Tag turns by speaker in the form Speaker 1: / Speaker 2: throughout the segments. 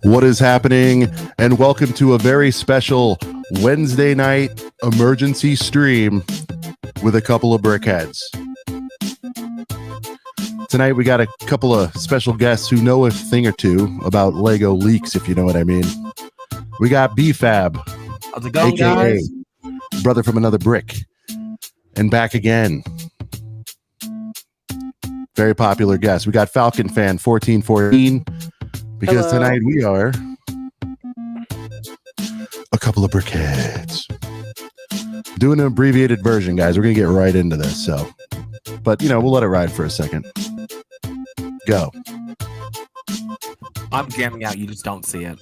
Speaker 1: What is happening? And welcome to a very special Wednesday night emergency stream with a couple of brickheads. Tonight we got a couple of special guests who know a thing or two about Lego leaks, if you know what I mean. We got B-Fab,
Speaker 2: how's it going,
Speaker 1: AKA
Speaker 2: guys?
Speaker 1: Brother from Another Brick, and back again. Very popular guest. We got Falconfan 1414 because
Speaker 3: Hello.
Speaker 1: Tonight we are a couple of brickheads. Doing an abbreviated version, guys. We're gonna get right into this. So, but we'll let it ride for a second. Go.
Speaker 2: I'm jamming out. You just don't see it.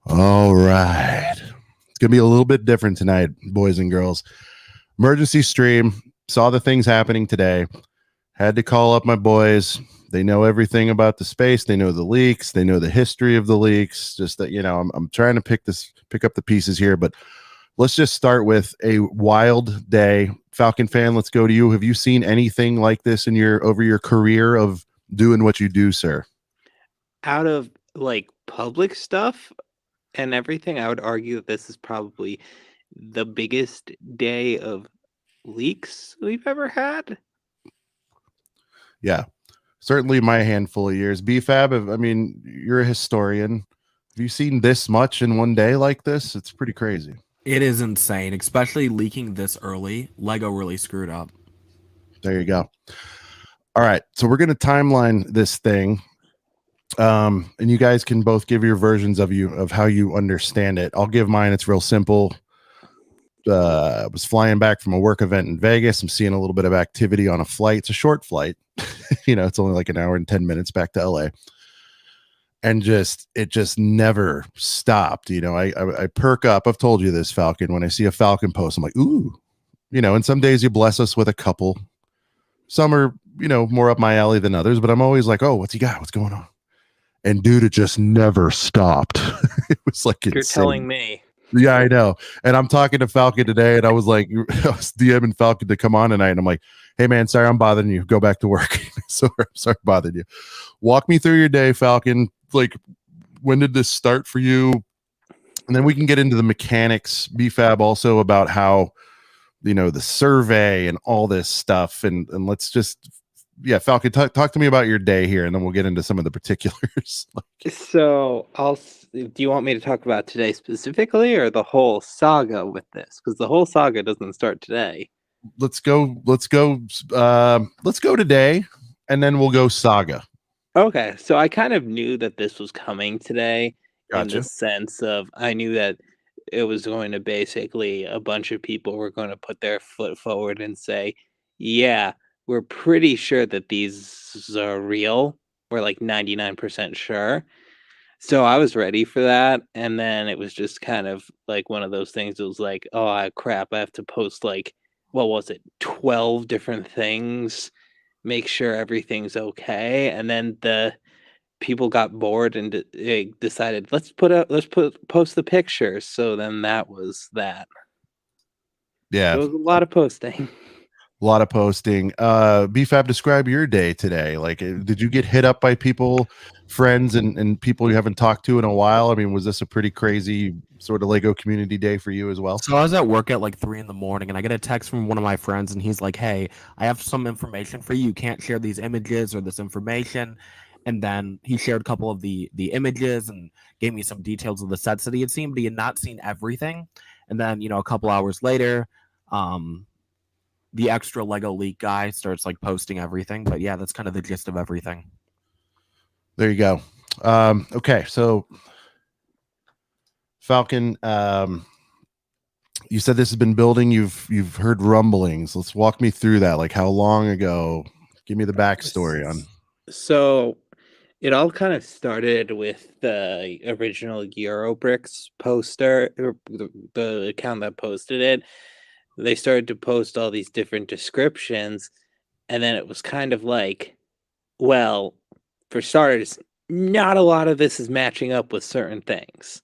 Speaker 1: All right. It's going to be a little bit different tonight, boys and girls. Emergency stream. Saw the things happening today. Had to call up my boys. They know everything about the space. They know the leaks. They know the history of the leaks. Just that, I'm trying to pick up the pieces here, but let's just start with a wild day. Falconfan, let's go to you. Have you seen anything like this over your career of doing what you do, sir?
Speaker 3: Out of like public stuff and everything, I would argue that this is probably the biggest day of leaks we've ever had.
Speaker 1: Yeah, certainly my handful of years. B-Fab, you're a historian. Have you seen this much in one day like this? It's pretty crazy.
Speaker 2: It is insane, especially leaking this early. Lego really screwed up.
Speaker 1: There you go. All right, so we're going to timeline this thing. And you guys can both give your versions of how you understand it. I'll give mine. It's real simple. I was flying back from a work event in Vegas. I'm seeing a little bit of activity on a flight. It's a short flight. It's only like an hour and 10 minutes back to LA. And it just never stopped. I perk up. I've told you this, Falcon. When I see a Falcon post, I'm like, ooh, and some days you bless us with a couple. Some are, more up my alley than others, but I'm always like, oh, what's he got? What's going on? And dude, it just never stopped. It was like
Speaker 3: You're
Speaker 1: insane.
Speaker 3: telling me.
Speaker 1: Yeah, I know. And I'm talking to Falcon today, and I was DMing Falcon to come on tonight, and I'm like, hey man, sorry I'm bothering you. Go back to work. sorry bothering you. Walk me through your day, Falcon. Like, when did this start for you? And then we can get into the mechanics, B-Fab, also about how, the survey and all this stuff. And let's just, Falcon, talk to me about your day here, and then we'll get into some of the particulars.
Speaker 3: So do you want me to talk about today specifically or the whole saga with this? Because the whole saga doesn't start today.
Speaker 1: Let's go today, and then we'll go saga.
Speaker 3: Okay, so I kind of knew that this was coming today.
Speaker 1: Gotcha.
Speaker 3: In the sense of I knew that it was going to basically a bunch of people were going to put their foot forward and say, yeah, we're pretty sure that these are real. We're like 99% sure. So I was ready for that. And then it was just kind of like one of those things. It was like, oh, crap, I have to post 12 different things, make sure everything's okay. And then the people got bored and decided, let's post the pictures. So then that was that.
Speaker 1: Yeah.
Speaker 3: It was a lot of posting.
Speaker 1: B-Fab, describe your day today. Like, did you get hit up by people, friends, and people you haven't talked to in a while? Was this a pretty crazy sort of Lego community day for you as well?
Speaker 2: So I was at work at 3 a.m, and I get a text from one of my friends, and he's like, hey, I have some information for you. You can't share these images or this information. And then he shared a couple of the images and gave me some details of the sets that he had seen, but he had not seen everything. And then, a couple hours later, the extra Lego leak guy starts posting everything. But yeah, that's kind of the gist of everything.
Speaker 1: There you go. Okay, so Falcon, you said this has been building. You've heard rumblings. Let's walk me through that. Like, how long ago? Give me the backstory on.
Speaker 3: So it all kind of started with the original Eurobricks poster, or the account that posted it. They started to post all these different descriptions, and then it was kind of like, well, for starters, not a lot of this is matching up with certain things.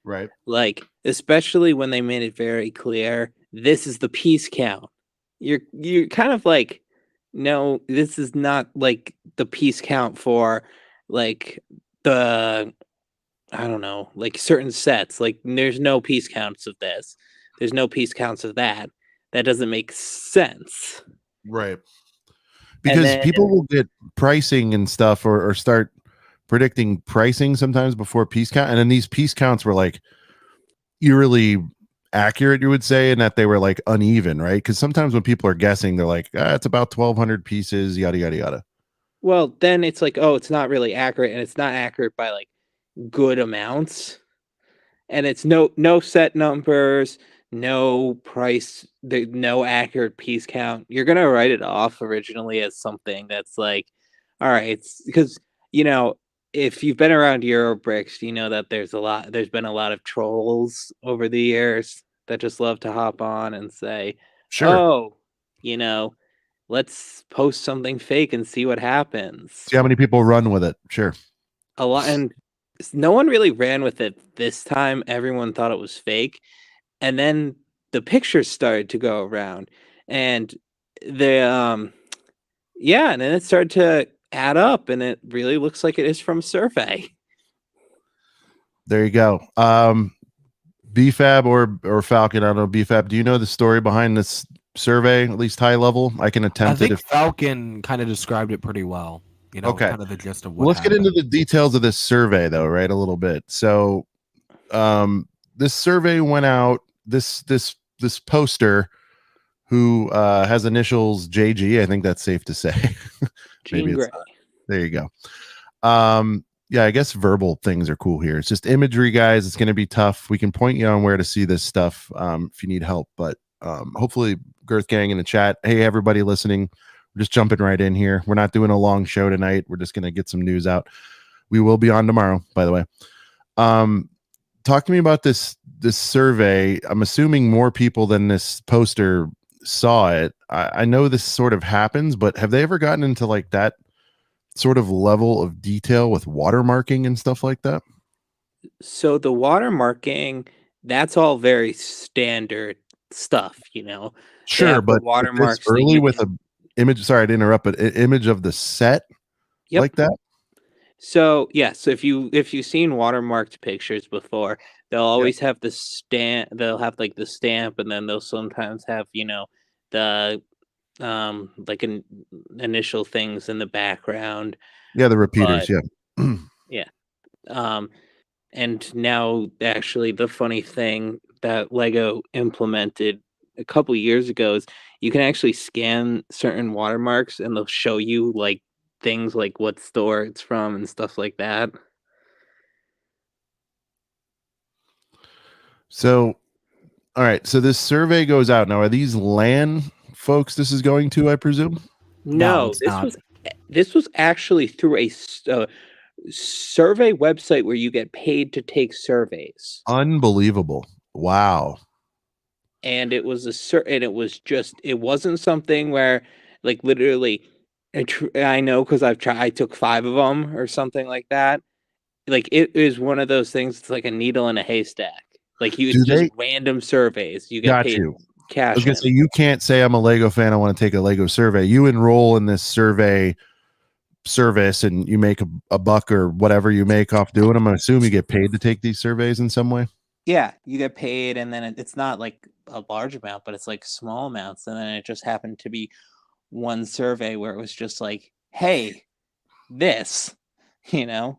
Speaker 1: Right.
Speaker 3: Like, especially when they made it very clear, this is the piece count. you're kind of like, no, this is not like the piece count for like the I don't know, like certain sets. Like there's no piece counts of this. There's no piece counts of that. That doesn't make sense.
Speaker 1: Right.
Speaker 3: And
Speaker 1: Because
Speaker 3: then
Speaker 1: people will get pricing and stuff or start predicting pricing sometimes before piece count. And then these piece counts were like eerily accurate, you would say, and that they were like uneven, right? Because sometimes when people are guessing, they're like, it's about 1,200 pieces, yada, yada, yada.
Speaker 3: well, then it's like, oh, it's not really accurate, and it's not accurate by like good amounts. And it's no set numbers, no price, no accurate piece count. You're gonna write it off originally as something that's like, all right, it's because you know if you've been around Eurobricks, you know that there's been a lot of trolls over the years that just love to hop on and say,
Speaker 1: Sure.
Speaker 3: oh, you know, let's post something fake and see what happens.
Speaker 1: See how many people run with it. Sure.
Speaker 3: A lot, and no one really ran with it this time. Everyone thought it was fake, and then the pictures started to go around, and the yeah, and then it started to add up, and it really looks like it is from a survey.
Speaker 1: There you go. BFAB or Falcon, I don't know, BFAB, do you know the story behind this survey, at least high level? I can
Speaker 2: I
Speaker 1: attempt it
Speaker 2: think
Speaker 1: if
Speaker 2: Falcon kind of described it pretty well. You know,
Speaker 1: okay.
Speaker 2: kind of the gist of what
Speaker 1: Well, let's get into
Speaker 2: happened.
Speaker 1: the details of this survey though, right? A little bit. So this survey went out, this poster who has initials JG, I think that's safe to say. Maybe
Speaker 3: Jean
Speaker 1: it's
Speaker 3: Grey.
Speaker 1: not. There you go. Yeah, I guess verbal things are cool here. It's just imagery, guys. It's going to be tough. We can point you on where to see this stuff if you need help, but hopefully Girth Gang in the chat. Hey, everybody listening, we're just jumping right in here. We're not doing a long show tonight. We're just going to get some news out. We will be on tomorrow, by the way. Talk to me about this survey. I'm assuming more people than this poster saw it. I know this sort of happens, but have they ever gotten into like that sort of level of detail with watermarking and stuff like that?
Speaker 3: So the watermarking, that's all very standard stuff, you know. They
Speaker 1: Sure,
Speaker 3: have the
Speaker 1: but with this
Speaker 3: watermarks that
Speaker 1: early
Speaker 3: you
Speaker 1: with
Speaker 3: can.
Speaker 1: a image, sorry to interrupt, but image of the set
Speaker 3: Yep.
Speaker 1: like that?
Speaker 3: So yeah, so if you've seen watermarked pictures before, they'll always have the stamp. They'll have like the stamp, and then they'll sometimes have the like initial things in the background.
Speaker 1: Yeah, the repeaters,
Speaker 3: But
Speaker 1: yeah.
Speaker 3: yeah, and now actually the funny thing that Lego implemented a couple years ago is you can actually scan certain watermarks, and they'll show you like things like what store it's from and stuff like that.
Speaker 1: So, all right. So this survey goes out now. Are these LAN folks this is going to, I presume?
Speaker 2: No,
Speaker 3: No,
Speaker 2: it's
Speaker 3: this
Speaker 2: not.
Speaker 3: was actually through a survey website where you get paid to take surveys,
Speaker 1: Unbelievable. Wow.
Speaker 3: and it was and it was just it wasn't something where like literally I know because I took 5 of them or something like that. Like it is one of those things. It's like a needle in a haystack. Like
Speaker 1: Do
Speaker 3: it's just
Speaker 1: they
Speaker 3: random surveys. You get
Speaker 1: got
Speaker 3: paid
Speaker 1: you? I
Speaker 3: cash
Speaker 1: was gonna
Speaker 3: in.
Speaker 1: say you can't say I'm a Lego fan. I want to take a Lego survey. You enroll in this survey service and you make a buck or whatever you make off doing them. I assume you get paid to take these surveys in some way.
Speaker 3: Yeah, you get paid, and then it's not like a large amount, but it's like small amounts. And then it just happened to be one survey where it was just like, hey, this, you know.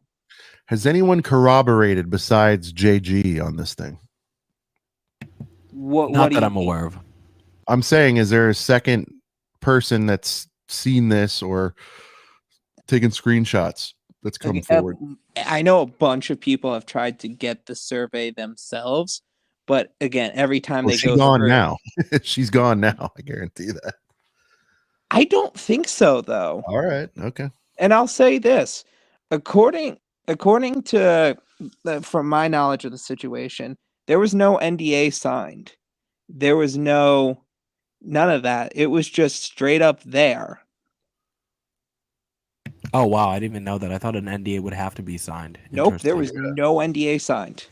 Speaker 1: Has anyone corroborated besides JG on this thing?
Speaker 3: What
Speaker 2: Not
Speaker 3: do
Speaker 2: that
Speaker 3: you
Speaker 2: I'm
Speaker 3: mean?
Speaker 2: aware of.
Speaker 1: I'm saying, is there a second person that's seen this or taken screenshots that's come
Speaker 3: Okay,
Speaker 1: forward?
Speaker 3: I know a bunch of people have tried to get the survey themselves, but again, every time
Speaker 1: Well,
Speaker 3: they
Speaker 1: she's
Speaker 3: go
Speaker 1: gone
Speaker 3: through,
Speaker 1: now. She's gone now. I guarantee that.
Speaker 3: I don't think so though.
Speaker 1: All right. Okay.
Speaker 3: And I'll say this, according to from my knowledge of the situation, there was no NDA signed. There was none of that. It was just straight up there.
Speaker 2: Oh wow, I didn't even know that. I thought an NDA would have to be signed.
Speaker 3: Nope, there
Speaker 2: Interesting.
Speaker 3: was no NDA signed.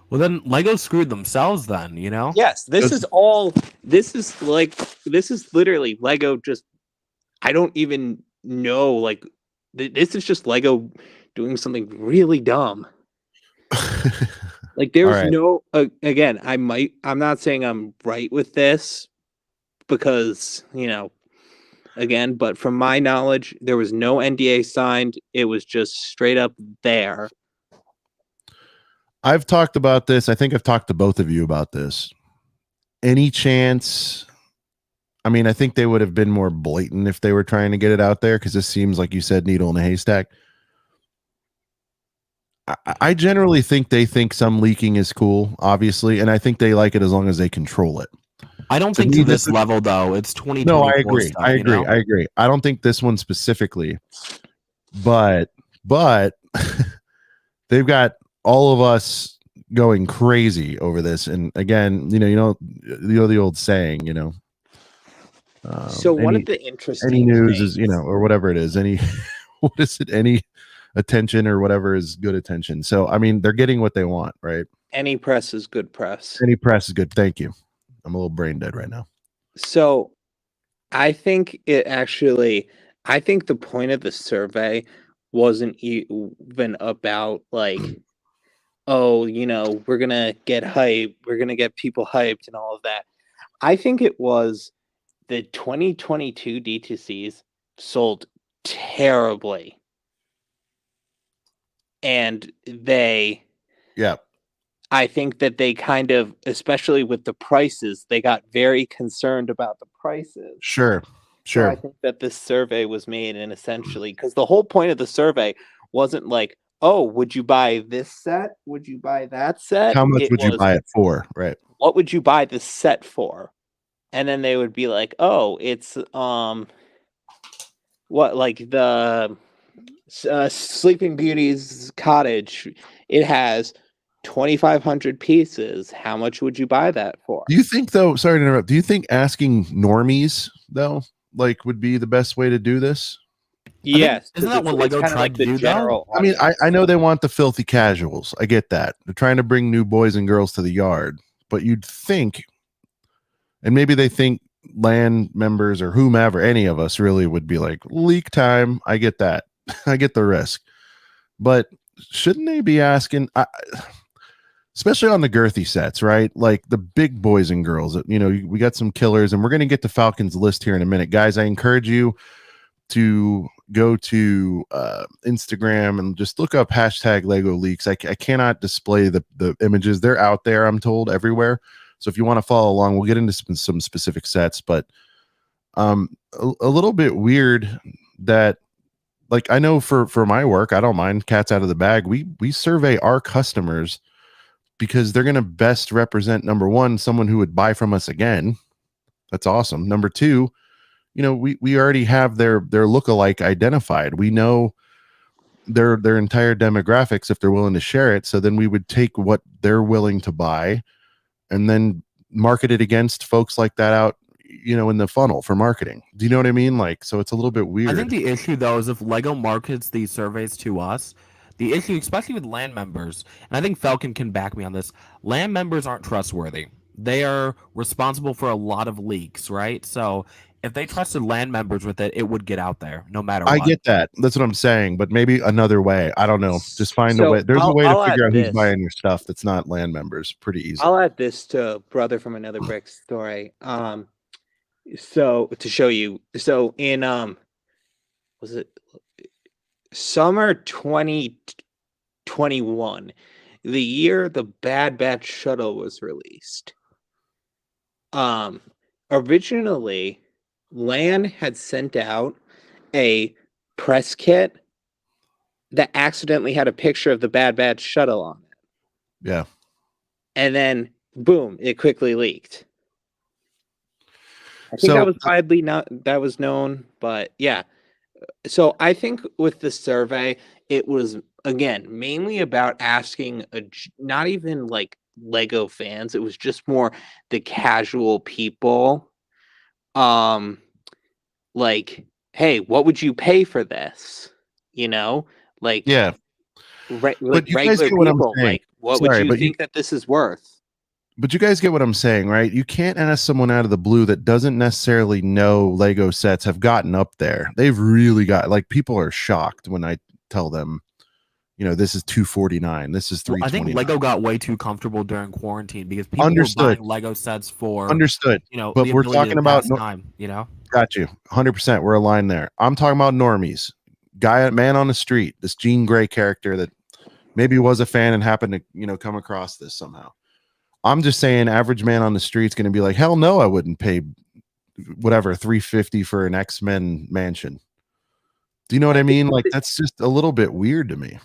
Speaker 2: Well, then Lego screwed themselves. Then
Speaker 3: Yes, this is literally Lego. Just I don't even know. Like this is just Lego doing something really dumb. Like
Speaker 1: All
Speaker 3: there's
Speaker 1: right.
Speaker 3: no again. I'm not saying I'm right with this because again, but from my knowledge, there was no NDA signed. It was just straight up there.
Speaker 1: I've talked about this. I think I've talked to both of you about this. Any chance? I mean, I think they would have been more blatant if they were trying to get it out there, because this seems, like you said, needle in a haystack. I generally think they think some leaking is cool, obviously, and I think they like it as long as they control it.
Speaker 2: I don't think to this level though. It's 2024
Speaker 1: No, I agree.
Speaker 2: stuff,
Speaker 1: I agree. I agree. I don't think this one specifically, but they've got all of us going crazy over this. And again, the old saying,
Speaker 3: So one of the interesting
Speaker 1: any news
Speaker 3: things,
Speaker 1: is, or whatever it is, any what is it? Any attention or whatever is good attention. So I mean, they're getting what they want, right?
Speaker 3: any press is good press.
Speaker 1: Any press is good. Thank you. I'm a little brain dead right now.
Speaker 3: So I think the point of the survey wasn't even about like, oh, we're going to get hype. We're going to get people hyped and all of that. I think it was the 2022 D2Cs sold terribly. And I think that they kind of, especially with the prices, they got very concerned about the prices.
Speaker 1: Sure.
Speaker 3: So I think that this survey was made, and essentially, because the whole point of the survey wasn't like, oh, would you buy this set? Would you buy that set?
Speaker 1: How much would you buy it for? Right.
Speaker 3: What would you buy this set for? And then they would be like, oh, it's what, like the Sleeping Beauty's cottage, it has 2,500 pieces. How much would you buy that for?
Speaker 1: Do you think, though, sorry to interrupt, do you think asking normies, though, like would be the best way to do this?
Speaker 3: Yes.
Speaker 2: Isn't that what Lego tried to do, though?
Speaker 1: I mean, I know they want the filthy casuals. I get that. They're trying to bring new boys and girls to the yard. But you'd think, and maybe they think land members or whomever, any of us really would be like, leak time. I get that. I get the risk. But shouldn't they be asking, especially on the girthy sets, right? Like the big boys and girls, we got some killers, and we're going to get to Falcon's list here in a minute. Guys, I encourage you to go to Instagram and just look up hashtag Lego leaks. I cannot display the images. They're out there, I'm told, everywhere. So if you want to follow along, we'll get into some specific sets, but a little bit weird that, like, I know for my work, I don't mind cats out of the bag. We survey our customers because they're going to best represent, number one, someone who would buy from us again. That's awesome. Number two, we already have their lookalike identified. We know their entire demographics if they're willing to share it. So then we would take what they're willing to buy and then market it against folks like that out, in the funnel for marketing. Do you know what I mean? Like, so it's a little bit weird.
Speaker 2: I think the issue, though, is if Lego markets these surveys to us, the issue, especially with land members, and I think Falcon can back me on this, land members aren't trustworthy. They are responsible for a lot of leaks, right? So if they trusted land members with it, it would get out there no matter what.
Speaker 1: I get that. That's what I'm saying. But maybe another way. I don't know. Just find a way. There's a way to figure out who's buying your stuff that's not land members. Pretty easy.
Speaker 3: I'll add this to Brother from Another Brick story. So to show you. So in was it summer 2021, the year the Bad Batch shuttle was released. Originally, LAN had sent out a press kit that accidentally had a picture of the Bad Batch shuttle on it.
Speaker 1: Yeah.
Speaker 3: And then, boom, it quickly leaked. I think that was widely that was known, but yeah. So I think with the survey, it was, again, mainly about asking not even like Lego fans. It was just more the casual people.
Speaker 1: Like,
Speaker 3: hey, what would you pay for this? Like,
Speaker 1: yeah.
Speaker 3: like
Speaker 1: But you guys
Speaker 3: regular
Speaker 1: get what I'm
Speaker 3: people,
Speaker 1: saying.
Speaker 3: like, what
Speaker 1: Sorry,
Speaker 3: would you
Speaker 1: but
Speaker 3: think that this is worth?
Speaker 1: But you guys get what I'm saying, right? You can't ask someone out of the blue that doesn't necessarily know Lego sets have gotten up there. They've really got, like, people are shocked when I tell them, this is 249, this is
Speaker 2: Well, I think
Speaker 1: 329.
Speaker 2: Lego got way too comfortable during quarantine because people
Speaker 1: Understood.
Speaker 2: were buying Lego sets for
Speaker 1: Understood. But
Speaker 2: the
Speaker 1: we're
Speaker 2: ability
Speaker 1: talking
Speaker 2: to
Speaker 1: about
Speaker 2: pass time.
Speaker 1: got you 100%. We're aligned there. I'm talking about normies, man on the street, this Jean Grey character that maybe was a fan and happened to come across this somehow. I'm just saying, average man on the street's going to be like, hell no, I wouldn't pay whatever $350 for an X-Men mansion. Do you know what I mean? Like, that's just a little bit weird to me.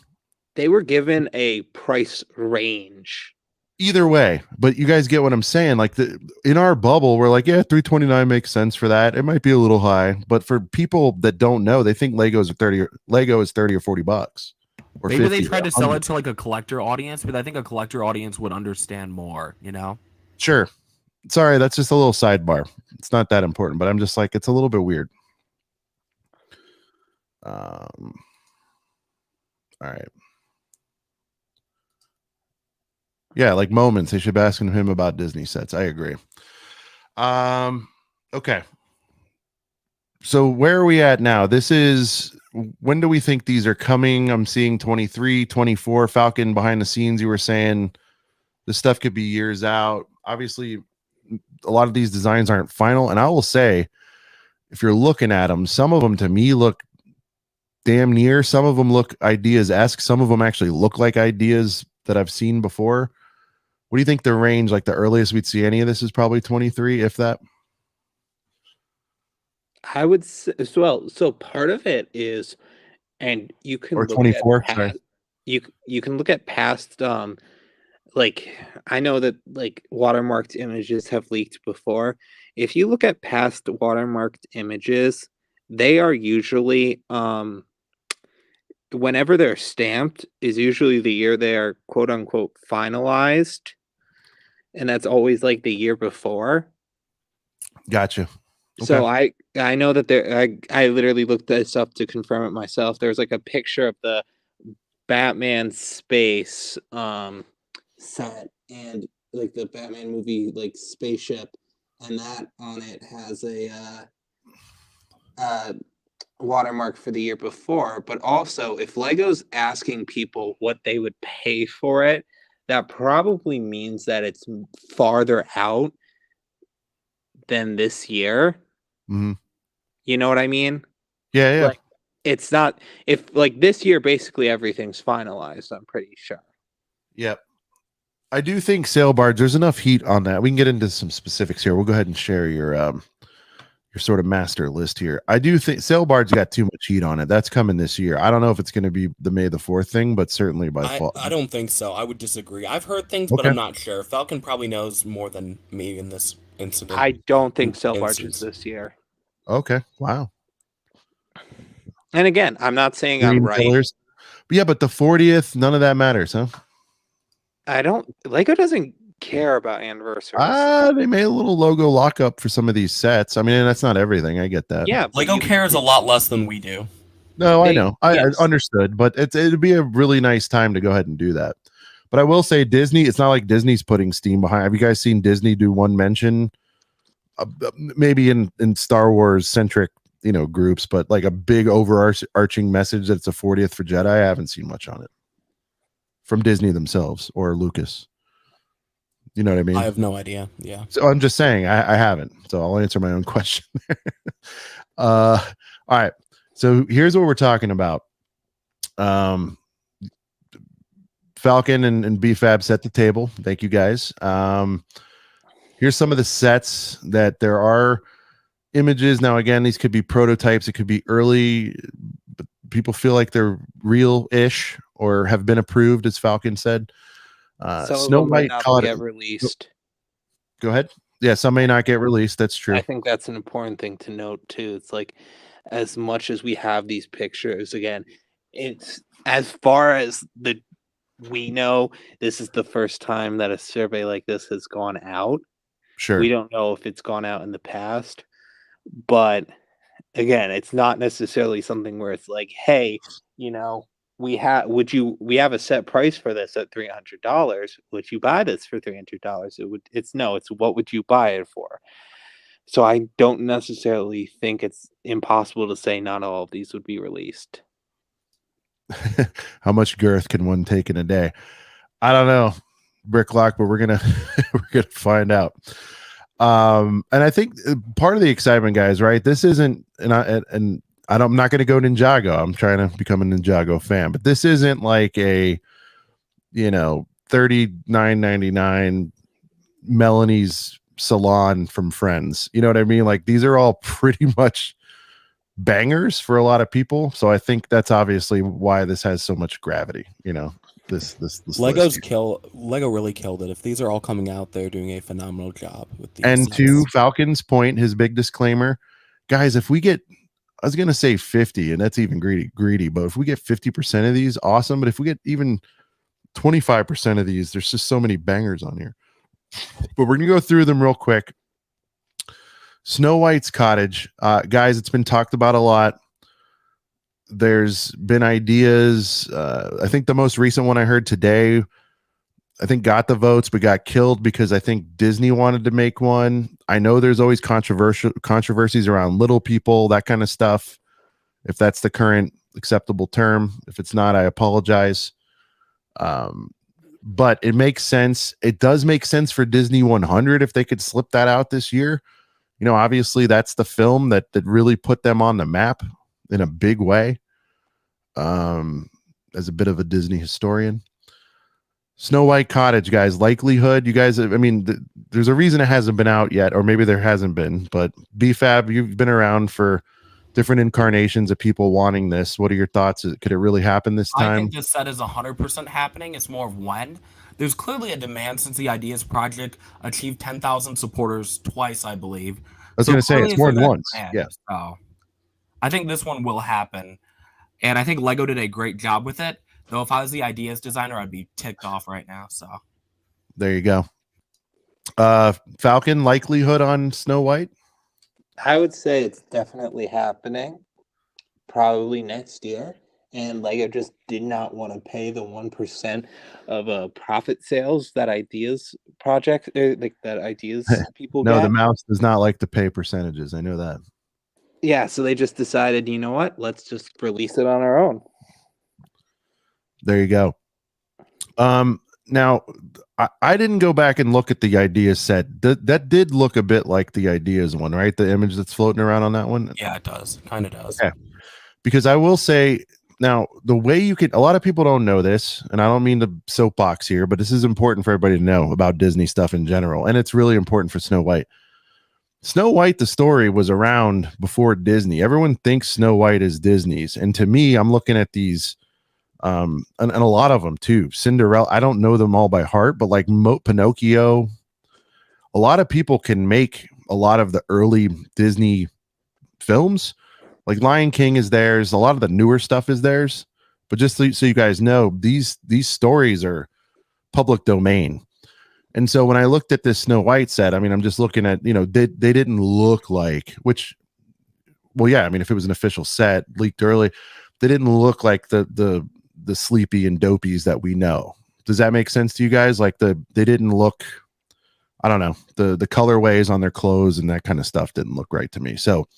Speaker 3: They were given a price range.
Speaker 1: Either way, but you guys get what I'm saying. Like, in our bubble, we're like, yeah, 329 makes sense for that. It might be a little high, but for people that don't know, they think Lego is 30 or $40. Or
Speaker 2: maybe
Speaker 1: 50,
Speaker 2: they tried to
Speaker 1: 100.
Speaker 2: sell it to like a collector audience, but I think a collector audience would understand more.
Speaker 1: Sure. Sorry, that's just a little sidebar. It's not that important, but I'm just like, it's a little bit weird. All right. Yeah, like moments. They should be asking him about Disney sets. I agree. Okay. So where are we at now? When do we think these are coming? I'm seeing 23, 24. Falcon, behind the scenes, you were saying this stuff could be years out. Obviously, a lot of these designs aren't final. And I will say, if you're looking at them, some of them to me look damn near. Some of them look ideas-esque. Some of them actually look like ideas that I've seen before. What do you think the range, like the earliest we'd see any of this, is probably 23, if that?
Speaker 3: I would say, so part of it is, and you can
Speaker 1: Or
Speaker 3: look
Speaker 1: 24,
Speaker 3: at
Speaker 1: sorry.
Speaker 3: past, you can look at past, like, I know that like watermarked images have leaked before. If you look at past watermarked images, they are usually whenever they're stamped is usually the year they are quote unquote finalized, and that's always like the year before.
Speaker 1: Gotcha.
Speaker 3: So I know that I literally looked this up to confirm it myself. There's like a picture of the Batman space set and like the Batman movie like spaceship, and that on it has a watermark for the year before. But also, if Lego's asking people what they would pay for it, that probably means that it's farther out than this year.
Speaker 1: Mm-hmm.
Speaker 3: You know what I mean?
Speaker 1: Yeah.
Speaker 3: Like, it's not, if like this year basically everything's finalized, I'm pretty sure.
Speaker 1: Yep. I do think Sail Barge, there's enough heat on that. We can get into some specifics here. We'll go ahead and share your sort of master list here. I do think Sail Barge got too much heat on it. That's coming this year. I don't know if it's going to be the May the 4th thing, but certainly by fall.
Speaker 4: I don't think so. I would disagree. I've heard things,
Speaker 1: Okay.
Speaker 4: but I'm not sure. Falcon probably knows more than me in this incident.
Speaker 3: I don't think Sail Barge is this year.
Speaker 1: Okay. Wow.
Speaker 3: And again, I'm not saying
Speaker 1: Green
Speaker 3: I'm right.
Speaker 1: Pillars. But yeah, but the 40th, none of that matters, huh?
Speaker 3: Lego doesn't care about anniversaries.
Speaker 1: They made a little logo lockup for some of these sets. I mean, that's not everything. I get that.
Speaker 3: Yeah.
Speaker 4: Lego cares a lot less than we do.
Speaker 1: No, I know. I
Speaker 3: yes.
Speaker 1: understood, but it'd be a really nice time to go ahead and do that. But I will say Disney, it's not like Disney's putting steam behind. Have you guys seen Disney do one mention? Maybe in Star Wars centric, groups, but like a big overarching message that it's a 40th for Jedi. I haven't seen much on it from Disney themselves or Lucas. You know what I mean?
Speaker 4: I have no idea. Yeah.
Speaker 1: So I'm just saying I haven't. So I'll answer my own question. All right. So here's what we're talking about. Falcon and BFAB set the table. Thank you guys. Here's some of the sets that there are images. Now, again, these could be prototypes. It could be early, but people feel like they're real-ish or have been approved, as Falcon said.
Speaker 3: Snow might not get released.
Speaker 1: Go ahead. Yeah, some may not get released. That's true.
Speaker 3: I think that's an important thing to note too. It's like, as much as we have these pictures, again, it's as far as we know, this is the first time that a survey like this has gone out.
Speaker 1: Sure.
Speaker 3: We don't know if it's gone out in the past, but again, it's not necessarily something where it's like, hey, we have a set price for this at $300. Would you buy this for $300? It's what would you buy it for? So I don't necessarily think it's impossible to say not all of these would be released.
Speaker 1: How much girth can one take in a day? I don't know, Bricklock, but we're gonna find out. And I think part of the excitement, guys, right? This isn't, I'm not going to go Ninjago. I'm trying to become a Ninjago fan, but this isn't like a, $39.99 Melanie's salon from Friends. You know what I mean? Like these are all pretty much bangers for a lot of people. So I think that's obviously why this has so much gravity. This
Speaker 4: Lego really killed it. If these are all coming out, they're doing a phenomenal job with these.
Speaker 1: And to Falcon's point, his big disclaimer, guys, if we get, I was gonna say 50, and that's even greedy, but if we get 50% of these, awesome. But if we get even 25% of these, there's just so many bangers on here. But we're gonna go through them real quick. Snow White's Cottage, guys, it's been talked about a lot. There's been ideas. I think the most recent one I heard today, I think got the votes, but got killed because I think Disney wanted to make one. I know there's always controversies around little people, that kind of stuff. If that's the current acceptable term, if it's not, I apologize. But it makes sense. It does make sense for Disney 100 if they could slip that out this year. Obviously that's the film that really put them on the map in a big way. As a bit of a Disney historian, Snow White Cottage, guys, likelihood, you guys, I mean, there's a reason it hasn't been out yet, or maybe there hasn't been, but BFAB, you've been around for different incarnations of people wanting this. What are your thoughts? Could it really happen this time?
Speaker 2: I think this set is 100% happening. It's more of when. There's clearly a demand since the Ideas Project achieved 10,000 supporters twice, I believe.
Speaker 1: I was going to say it's more than once. Yeah.
Speaker 2: So I think this one will happen. And I think Lego did a great job with it. Though if I was the Ideas designer, I'd be ticked off right now. So
Speaker 1: there you go. Falcon, likelihood on Snow White?
Speaker 3: I would say it's definitely happening. Probably next year. And Lego just did not want to pay the 1% of profit sales that Ideas project, that Ideas people
Speaker 1: No,
Speaker 3: get.
Speaker 1: the mouse does not like to pay percentages. I know that.
Speaker 3: Yeah, so they just decided, you know what? Let's just release it on our own.
Speaker 1: There you go. Now, I didn't go back and look at the Ideas set. That did look a bit like the Ideas one, right? The image that's floating around on that one?
Speaker 2: Yeah, it does. Kind of does.
Speaker 1: Okay. Because I will say, now, the way you could, a lot of people don't know this, and I don't mean to soapbox here, but this is important for everybody to know about Disney stuff in general, and it's really important for Snow White. Snow White, the story, was around before Disney. Everyone thinks Snow White is Disney's, and to me, I'm looking at these, and a lot of them too. Cinderella, I don't know them all by heart, but like Pinocchio, a lot of people can make a lot of the early Disney films. Like Lion King is theirs. A lot of the newer stuff is theirs. But just so you guys know, these stories are public domain. And so when I looked at this Snow White set, I mean, I'm just looking at, they didn't look like, well, yeah, I mean, if it was an official set leaked early, they didn't look like the sleepy and dopies that we know. Does that make sense to you guys? Like they didn't look, I don't know, the colorways on their clothes and that kind of stuff didn't look right to me. So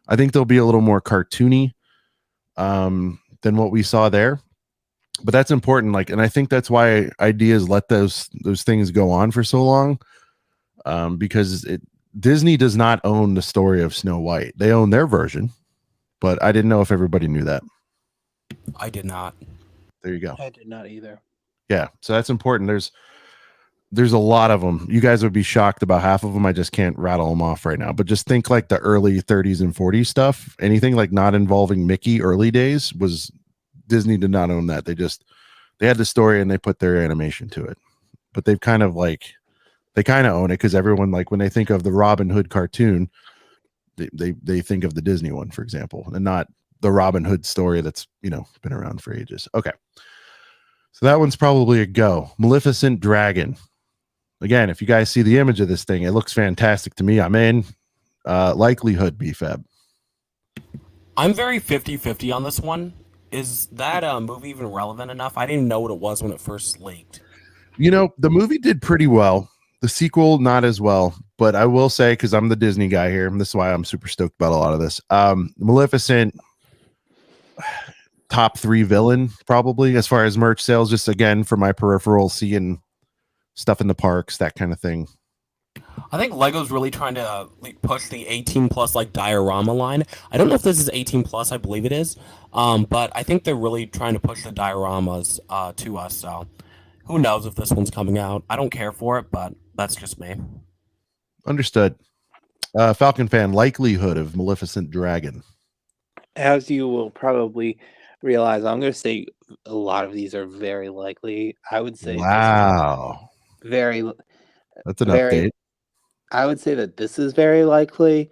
Speaker 1: I think they'll be a little more cartoony than what we saw there. But that's important. Like, and I think that's why Ideas let those things go on for so long. Because Disney does not own the story of Snow White. They own their version, but I didn't know if everybody knew that.
Speaker 2: I did not.
Speaker 1: There you go.
Speaker 3: I did not either.
Speaker 1: Yeah. So that's important. There's a lot of them. You guys would be shocked about half of them. I just can't rattle them off right now, but just think like the early 30s and 40s stuff, anything like not involving Mickey early days was Disney did not own that. They had the story and they put their animation to it, but they've kind of own it because everyone, like when they think of the Robin Hood cartoon, they think of the Disney one, for example, and not the Robin Hood story that's, been around for ages. Okay. So that one's probably a go. Maleficent Dragon. Again, if you guys see the image of this thing, it looks fantastic to me. I'm in. Likelihood, BFAB.
Speaker 2: I'm very 50-50 on this one. Is that movie even relevant enough? I didn't even know what it was when it first leaked.
Speaker 1: The movie did pretty well. The sequel, not as well. But I will say, because I'm the Disney guy here, and this is why I'm super stoked about a lot of this. Maleficent, top 3 villain, probably, as far as merch sales, just again, for my peripheral, seeing stuff in the parks, that kind of thing.
Speaker 2: I think Lego's really trying to push the 18 plus diorama line. I don't know if this is 18 plus. I believe it is. But I think they're really trying to push the dioramas to us. So who knows if this one's coming out? I don't care for it, but that's just me.
Speaker 1: Understood. Falconfan, likelihood of Maleficent Dragon.
Speaker 3: As you will probably realize, I'm going to say a lot of these are very likely. I would say
Speaker 1: Wow.
Speaker 3: very.
Speaker 1: That's an update.
Speaker 3: I would say that this is very likely.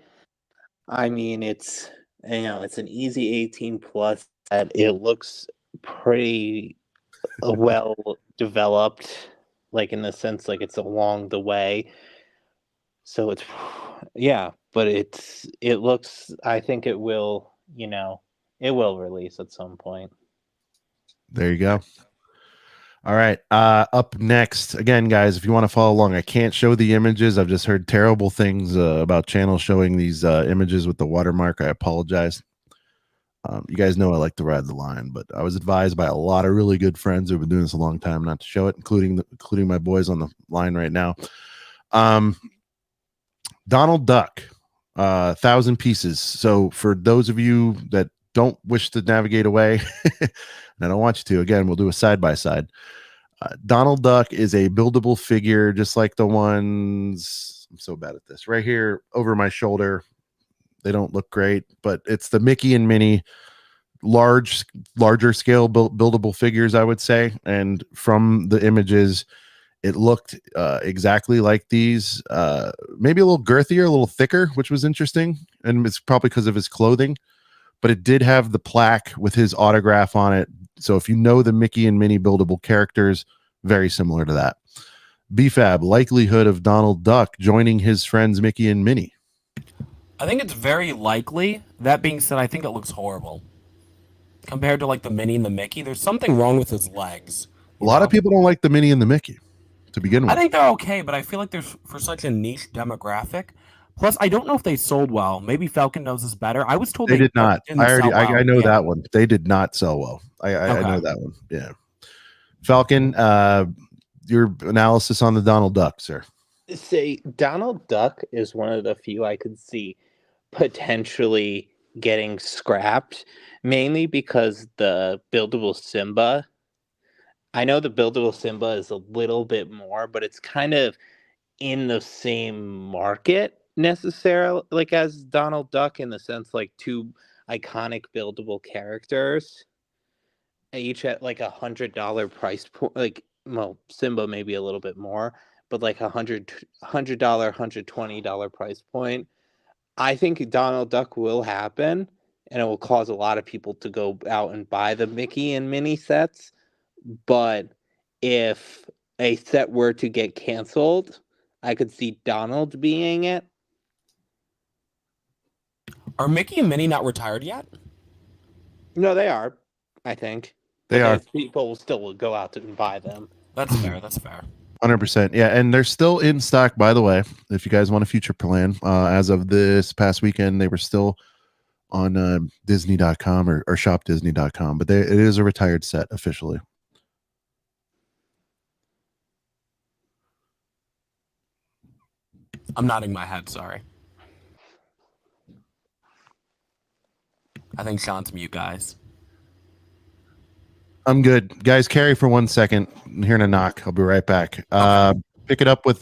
Speaker 3: I mean, it's an easy 18 plus. And it looks pretty well developed, in the sense it's along the way. So it's but it looks. I think it will. It will release at some point.
Speaker 1: There you go. All right. Up next, again, guys, if you want to follow along, I can't show the images. I've just heard terrible things about channels showing these images with the watermark. I apologize. You guys know I like to ride the line, but I was advised by a lot of really good friends who've been doing this a long time not to show it, including my boys on the line right now. Donald Duck, 1,000 pieces. So for those of you that don't wish to navigate away, and I don't want you to, again, we'll do a side-by-side. Donald Duck is a buildable figure, just like the ones, I'm so bad at this, right here over my shoulder. They don't look great, but it's the Mickey and Minnie larger scale buildable figures, I would say. And from the images, it looked exactly like these, maybe a little girthier, a little thicker, which was interesting. And it's probably because of his clothing, but it did have the plaque with his autograph on it. So if you know the Mickey and Minnie buildable characters, very similar to that. BFAB, likelihood of Donald Duck joining his friends Mickey and Minnie.
Speaker 2: I think it's very likely. That being said, I think it looks horrible. Compared to the Minnie and the Mickey, there's something wrong with his legs.
Speaker 1: A lot of people don't like the Minnie and the Mickey to begin with.
Speaker 2: I think they're okay, but I feel like they're for such a niche demographic. Plus, I don't know if they sold well. Maybe Falcon knows this better. I was told
Speaker 1: they did not. I know that one. They did not sell well. I know that one. Yeah. Falcon, your analysis on the Donald Duck, sir.
Speaker 3: Say Donald Duck is one of the few I could see potentially getting scrapped, mainly because the buildable Simba. I know the buildable Simba is a little bit more, but it's kind of in the same market necessarily as Donald Duck, in the sense two iconic buildable characters, each at $100 price point. Simba maybe a little bit more, but $100, $120 price point. I think Donald Duck will happen, and it will cause a lot of people to go out and buy the Mickey and Minnie sets. But if a set were to get canceled, I could see Donald being it.
Speaker 2: Are Mickey and Minnie not retired yet?
Speaker 3: No, they are. I think
Speaker 1: they are.
Speaker 3: People will still go out and buy them.
Speaker 2: That's fair. That's fair.
Speaker 1: 100%. Yeah, and they're still in stock, by the way. If you guys want a future plan, as of this past weekend, they were still on Disney.com or shopdisney.com. But it is a retired set officially.
Speaker 2: I'm nodding my head, sorry. I think Sean's mute, guys.
Speaker 1: I'm good. Guys, carry for 1 second. I'm hearing a knock. I'll be right back. Pick it up with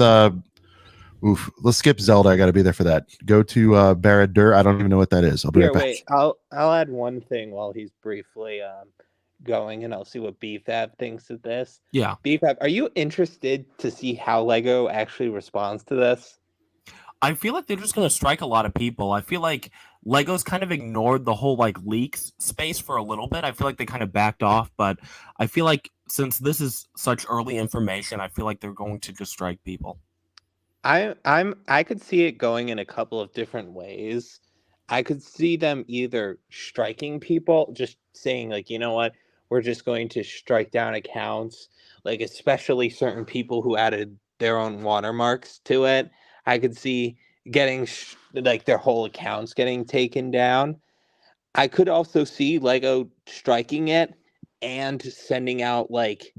Speaker 1: let's skip Zelda. I gotta be there for that. Go to Barad-dur. I don't even know what that is. I'll be right back.
Speaker 3: Wait, I'll add one thing while he's briefly going, and I'll see what BFAB thinks of this.
Speaker 2: Yeah.
Speaker 3: BFAB, are you interested to see how Lego actually responds to this?
Speaker 2: I feel like they're just going to strike a lot of people. I feel like Lego's kind of ignored the whole leaks space for a little bit. I feel like they kind of backed off, but I feel like since this is such early information, I feel like they're going to just strike people.
Speaker 3: I could see it going in a couple of different ways. I could see them either striking people, just saying like, you know what, we're just going to strike down accounts, like especially certain people who added their own watermarks to it. I could see getting like their whole accounts getting taken down. I could also see Lego striking it and sending out like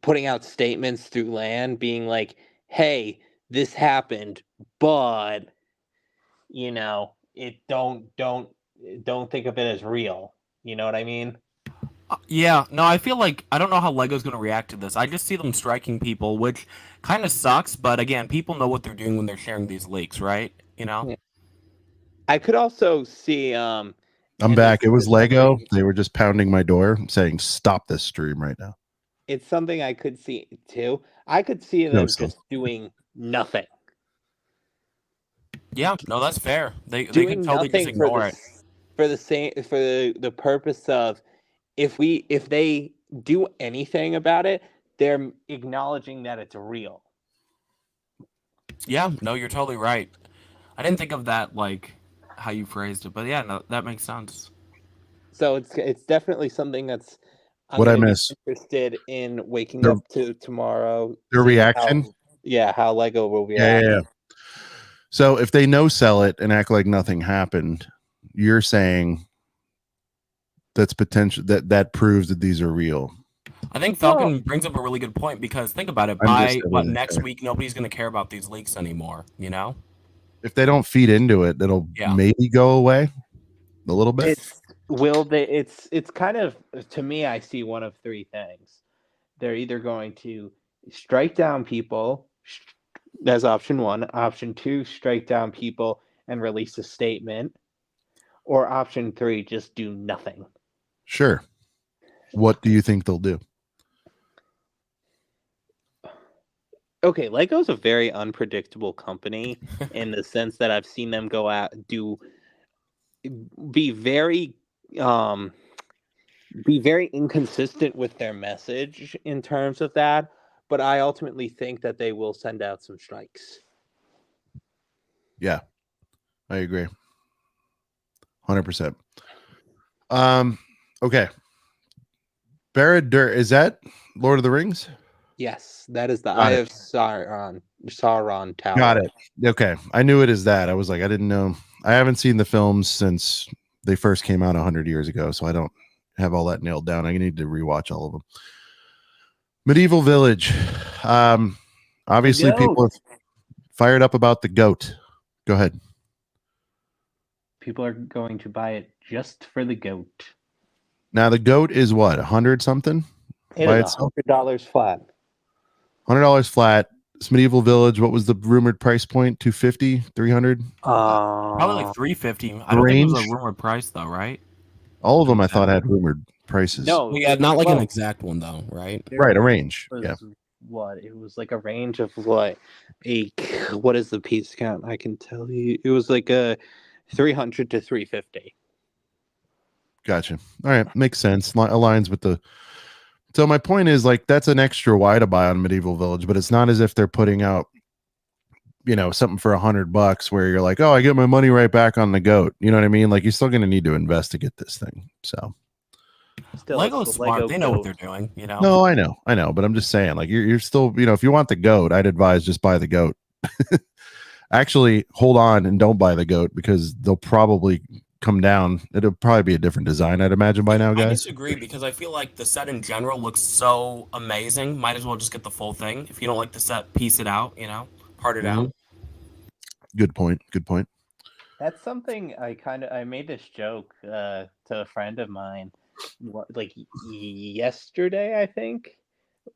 Speaker 3: putting out statements through land being like, hey, this happened, but you know, it don't think of it as real. You know what I mean?
Speaker 2: Yeah, no, I feel like I don't know how Lego's going to react to this. I just see them striking people, which kind of sucks, but again, people know what they're doing when they're sharing these leaks, right? You know?
Speaker 3: Yeah. I could also see
Speaker 1: I'm
Speaker 3: and
Speaker 1: back.
Speaker 3: this
Speaker 1: It was
Speaker 3: is
Speaker 1: Lego.
Speaker 3: something-
Speaker 1: They were just pounding my door saying, "Stop this stream right now."
Speaker 3: It's something I could see too. I could see
Speaker 1: No,
Speaker 3: them
Speaker 1: so-
Speaker 3: just doing nothing.
Speaker 2: Yeah, no, that's fair. They
Speaker 3: Doing
Speaker 2: can totally just
Speaker 3: nothing for
Speaker 2: ignore
Speaker 3: the
Speaker 2: it.
Speaker 3: for the same for the purpose of if they do anything about it, they're acknowledging that it's real.
Speaker 2: Yeah, no, you're totally right. I didn't think of that like how you phrased it, but yeah, no, that makes sense.
Speaker 3: So it's definitely something that's I'm
Speaker 1: What'd I
Speaker 3: gonna be
Speaker 1: miss?
Speaker 3: interested in waking
Speaker 1: Their-
Speaker 3: up to tomorrow.
Speaker 1: Their
Speaker 3: seeing
Speaker 1: reaction?
Speaker 3: how Lego will
Speaker 1: Yeah,
Speaker 3: react.
Speaker 1: yeah, yeah. So if they no sell it and act like nothing happened, you're saying that's potential that proves that these are real.
Speaker 2: I think Falcon brings up a really good point because think about it.
Speaker 1: I'm
Speaker 2: By
Speaker 1: just
Speaker 2: what
Speaker 1: saying,
Speaker 2: next
Speaker 1: okay.
Speaker 2: week, nobody's going to care about these leaks anymore. You know?
Speaker 1: If they don't feed into it, it'll
Speaker 2: Yeah.
Speaker 1: maybe go away a little bit.
Speaker 3: It's kind of, to me, I see one of three things. They're either going to strike down people, that's option one. Option two, strike down people and release a statement. Or option three, just do nothing.
Speaker 1: Sure. What do you think they'll do?
Speaker 3: Okay, Lego's a very unpredictable company in the sense that I've seen them go out be very inconsistent with their message in terms of that, but I ultimately think that they will send out some strikes.
Speaker 1: Yeah, I agree. 100%. Okay. Barad-dûr, is that Lord of the Rings?
Speaker 3: Yes, that is the
Speaker 1: Got
Speaker 3: Eye
Speaker 1: it.
Speaker 3: of Sauron Tower.
Speaker 1: Got it. Okay. I knew it as that. I was like, I didn't know. I haven't seen the films since they first came out 100 years ago, so I don't have all that nailed down. I need to rewatch all of them. Medieval Village. Obviously, people have fired up about the goat. Go ahead.
Speaker 3: People are going to buy it just for the goat.
Speaker 1: Now, the goat is what, 100 something?
Speaker 3: It
Speaker 1: By
Speaker 3: is
Speaker 1: itself?
Speaker 3: $100 flat.
Speaker 1: $100 flat. This Medieval Village, what was the rumored price point? 250, 300?
Speaker 2: Probably like 350. I don't think it
Speaker 1: range?
Speaker 2: was a rumored price though, right?
Speaker 1: All of them I thought had rumored prices.
Speaker 3: No,
Speaker 4: Yeah, not like an exact one though, right?
Speaker 1: Right, a range.
Speaker 3: was
Speaker 1: Yeah.
Speaker 3: what it was like a range of what what is the piece count? I can tell you it was like a 300 to 350.
Speaker 1: Gotcha. All right. Makes sense. Aligns with the. So my point is, like, that's an extra Y to buy on Medieval Village, but it's not as if they're putting out, something for $100 where you're like, oh, I get my money right back on the goat. You know what I mean? Like, you're still going to need to invest to get this thing. So.
Speaker 3: Still,
Speaker 2: Lego's
Speaker 3: it's the
Speaker 2: smart.
Speaker 3: Lego
Speaker 2: They know what
Speaker 3: goat.
Speaker 2: they're doing. You know.
Speaker 1: No, I know, but I'm just saying, like, you're still, if you want the goat, I'd advise just buy the goat. Actually, hold on and don't buy the goat because they'll probably come down. It'll probably be a different design, I'd imagine, by now,
Speaker 2: I
Speaker 1: guys.
Speaker 2: disagree because I feel like the set in general looks so amazing. Might as well just get the full thing. If you don't like the set, piece it out. Part it out.
Speaker 1: Good point. Good point.
Speaker 3: That's something I made this joke to a friend of mine like yesterday, I think,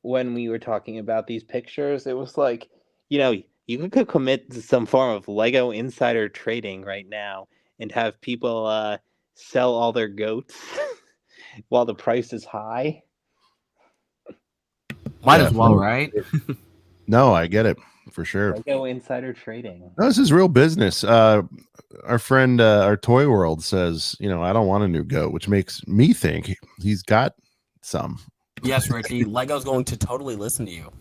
Speaker 3: when we were talking about these pictures. It was like, you could commit to some form of Lego insider trading right now and have people sell all their goats while the price is high.
Speaker 2: Might
Speaker 1: Yeah.
Speaker 2: as well, right?
Speaker 1: No, I get it for sure.
Speaker 3: Lego insider trading.
Speaker 1: No, this is real business. Our friend, our Toy World says, I don't want a new goat, which makes me think he's got some.
Speaker 2: Yes, Richie. Lego's going to totally listen to you.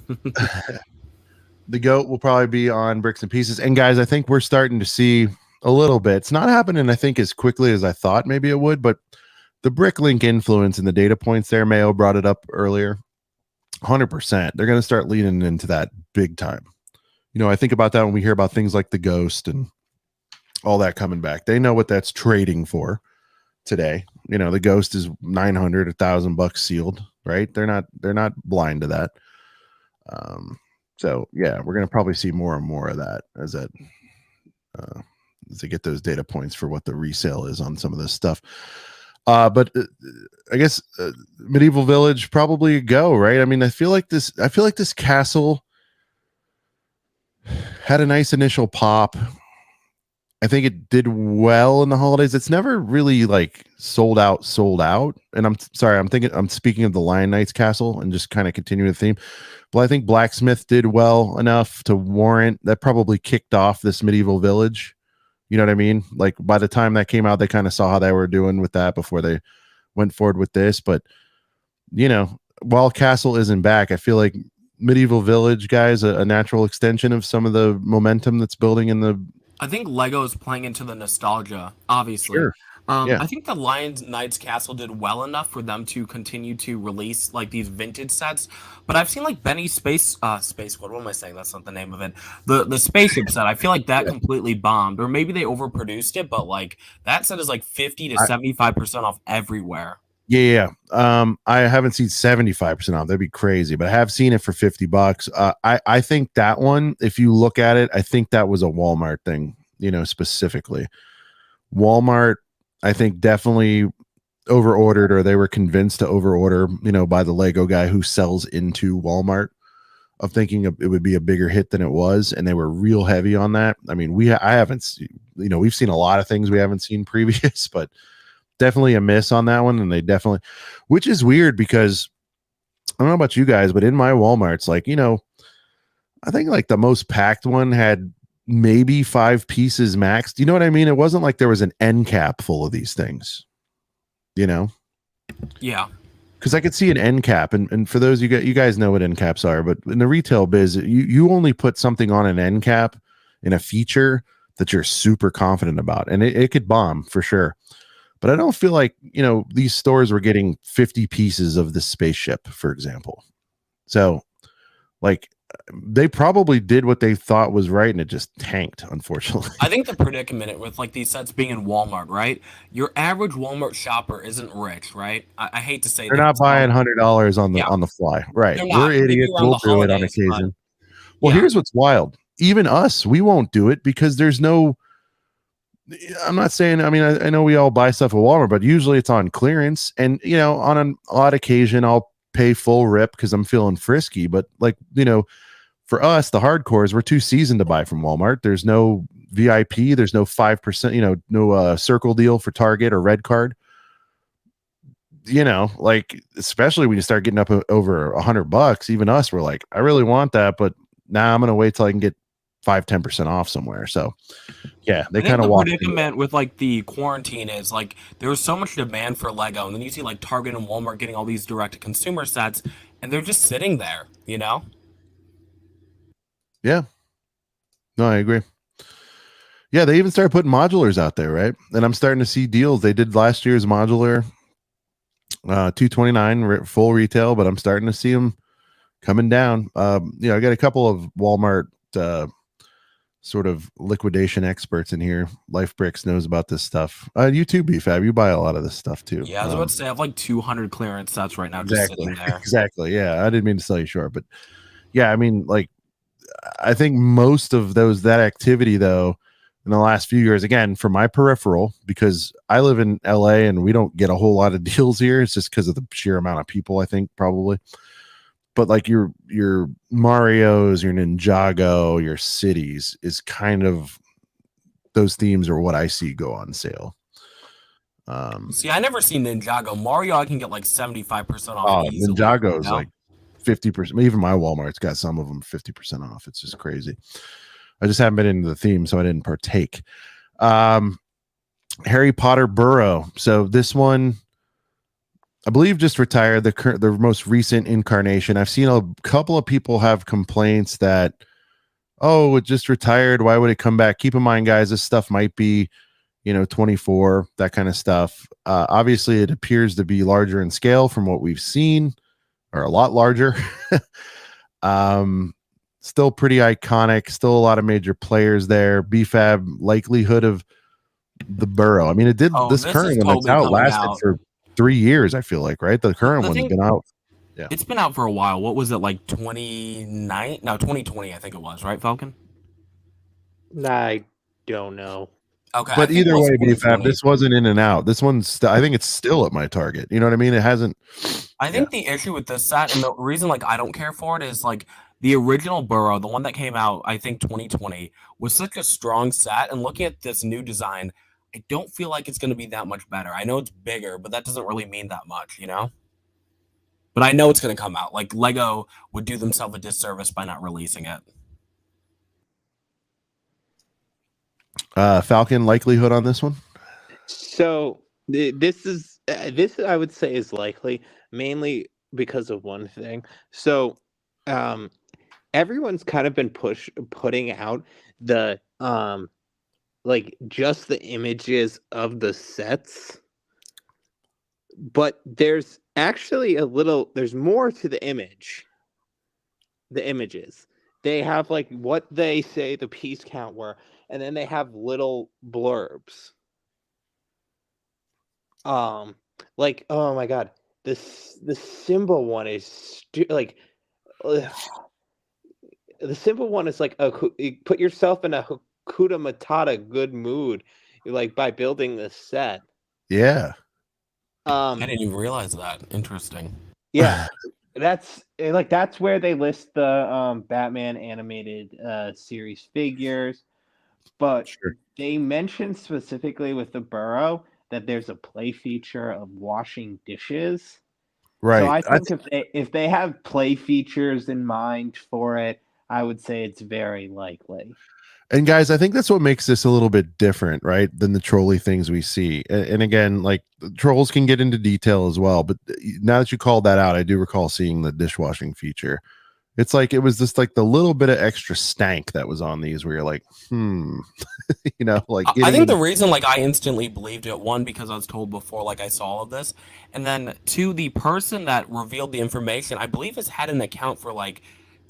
Speaker 1: The goat will probably be on Bricks and Pieces. And guys, I think we're starting to see a little bit. It's not happening, I think, as quickly as I thought maybe it would, but the Bricklink influence and the data points there, Mayo brought it up earlier. 100%. They're going to start leaning into that big time. You know, I think about that when we hear about things like the Ghost and all that coming back. They know what that's trading for today. You know, the Ghost is 900, $1,000 sealed, right? They're not blind to that. So yeah, we're going to probably see more and more of that as they get those data points for what the resale is on some of this stuff. But I guess Medieval Village probably a go, right? I mean, I feel like this castle had a nice initial pop. I think it did well in the holidays. It's never really like sold out. And I'm sorry, I'm speaking of the Lion Knights castle and just kind of continuing the theme. But I think Blacksmith did well enough to warrant that. Probably kicked off this Medieval Village. You know what I mean? Like by the time that came out, they kind of saw how they were doing with that before they went forward with this. But you know, while Castle isn't back, I feel like Medieval Village, guys, a natural extension of some of the momentum that's building in the.
Speaker 2: I think Lego is playing into the nostalgia, obviously.
Speaker 1: Sure. Yeah.
Speaker 2: I think the Lion Knights Castle did well enough for them to continue to release like these vintage sets. But I've seen like Benny's Space What am I saying? That's not the name of it. The spaceship set. I feel like that completely bombed, or maybe they overproduced it. But like that set is like 50 to 75% off everywhere.
Speaker 1: Yeah. I haven't seen 75% off. That'd be crazy, but I have seen it for $50. I think that one, if you look at it, I think that was a Walmart thing, you know, specifically. Walmart, I think definitely over-ordered, or they were convinced to over-order, you know, by the Lego guy who sells into Walmart, of thinking it would be a bigger hit than it was, and they were real heavy on that. I mean, I haven't, you know, we've seen a lot of things we haven't seen previous, but definitely a miss on that one. And they definitely, which is weird because I don't know about you guys, but in my Walmarts, like, you know, I think like the most packed one had maybe 5 pieces max. Do you know what I mean? It wasn't like there was an end cap full of these things, you know?
Speaker 2: Yeah.
Speaker 1: Because I could see an end cap, and for those you guys know what end caps are, but in the retail biz, you only put something on an end cap in a feature that you're super confident about, and it could bomb for sure. But I don't feel like, you know, these stores were getting 50 pieces of the spaceship, for example. So, like, they probably did what they thought was right, and it just tanked, unfortunately.
Speaker 2: I think the predicament with like these sets being in Walmart, right? Your average Walmart shopper isn't rich, right? I hate to say
Speaker 1: they're not buying $100 on the fly, right? We're idiots. We'll do it on occasion. Well, here's what's wild. Even us, we won't do it because there's no. I'm not saying, I mean, I know we all buy stuff at Walmart, but usually it's on clearance. And, you know, on an odd occasion, I'll pay full rip because I'm feeling frisky. But, like, you know, for us, the hardcores, we're too seasoned to buy from Walmart. There's no VIP. There's no 5%, you know, no circle deal for Target or Red Card. You know, like, especially when you start getting up over $100, even us, we're like, I really want that, but now I'm going to wait till I can get 5-10% off somewhere. So yeah, they kind of walk.
Speaker 2: The predicament with like the quarantine is like there was so much demand for Lego, and then you see like Target and Walmart getting all these direct to consumer sets, and they're just sitting there, you know?
Speaker 1: Yeah, no, I agree. Yeah, they even started putting modulars out there, right? And I'm starting to see deals. They did last year's modular $229 full retail, but I'm starting to see them coming down. You know, I got a couple of Walmart sort of liquidation experts in here. Life Bricks knows about this stuff. You too, BFAB. You buy a lot of this stuff too.
Speaker 2: Yeah, I was about to say I have like 200 clearance sets right now.
Speaker 1: Exactly.
Speaker 2: Just sitting there.
Speaker 1: Exactly. Yeah, I didn't mean to sell you short, but yeah, I mean, like, I think most of that activity though in the last few years, again, for my peripheral, because I live in LA and we don't get a whole lot of deals here. It's just because of the sheer amount of people, I think, probably. But like your Marios, your Ninjago, your cities is kind of, those themes are what I see go on sale.
Speaker 2: See, I never seen Ninjago. Mario, I can get like 75% off.
Speaker 1: Oh, Ninjago is like 50%. Even my Walmart's got some of them 50% off. It's just crazy. I just haven't been into the theme, so I didn't partake. Harry Potter Burrow. So this one, I believe, just retired, the most recent incarnation. I've seen a couple of people have complaints that oh, it just retired. Why would it come back? Keep in mind, guys, this stuff might be, 24, that kind of stuff. Obviously, it appears to be larger in scale from what we've seen, or a lot larger. Still pretty iconic. Still a lot of major players there. BFAB likelihood of the Burrow. I mean, it did
Speaker 2: Oh,
Speaker 1: this
Speaker 2: this
Speaker 1: current
Speaker 2: is
Speaker 1: one that's
Speaker 2: totally
Speaker 1: out
Speaker 2: coming
Speaker 1: lasted
Speaker 2: out.
Speaker 1: for 3 years. I feel like, right? The current
Speaker 2: The
Speaker 1: one's
Speaker 2: thing-
Speaker 1: been out.
Speaker 2: It's been out for a while. What was it, like 29? No, 2020, I think it was, right, Falcon?
Speaker 3: I don't know.
Speaker 2: Okay. I
Speaker 1: But
Speaker 2: think it
Speaker 1: either
Speaker 2: was
Speaker 1: way, BFAB,
Speaker 2: 2020.
Speaker 1: this wasn't in and out. This one's, I think it's still at my target. You know what I mean? It hasn't.
Speaker 2: I think the issue with this set, and the reason like I don't care for it, is like the original Burrow, the one that came out, I think 2020, was such a strong set. And looking at this new design, I don't feel like it's going to be that much better. I know it's bigger, but that doesn't really mean that much, you know? But I know it's going to come out. Like Lego would do themselves a disservice by not releasing it.
Speaker 1: Falcon likelihood on this one?
Speaker 3: So this I would say is likely, mainly because of one thing. So everyone's kind of been putting out the like just the images of the sets, but there's actually there's more to the images. They have like what they say the piece count were, and then they have little blurbs. Like, oh my god, the Simba one is the Simba one is like put yourself in a Hakuna Matata good mood, like by building this set.
Speaker 1: Yeah.
Speaker 2: I didn't even realize that. Interesting.
Speaker 3: Yeah. That's where they list the Batman animated series figures, but they mentioned specifically with the Burrow that there's a play feature of washing dishes.
Speaker 1: Right.
Speaker 3: So I think if they have play features in mind for it, I would say it's very likely.
Speaker 1: And guys, I think that's what makes this a little bit different, right, than the trolley things we see. And again, like trolls can get into detail as well. But now that you called that out, I do recall seeing the dishwashing feature. It's like it was just like the little bit of extra stank that was on these where you're like, like
Speaker 2: I think the reason like I instantly believed it, one, because I was told before, like I saw all of this, and then two, the person that revealed the information, I believe has had an account for like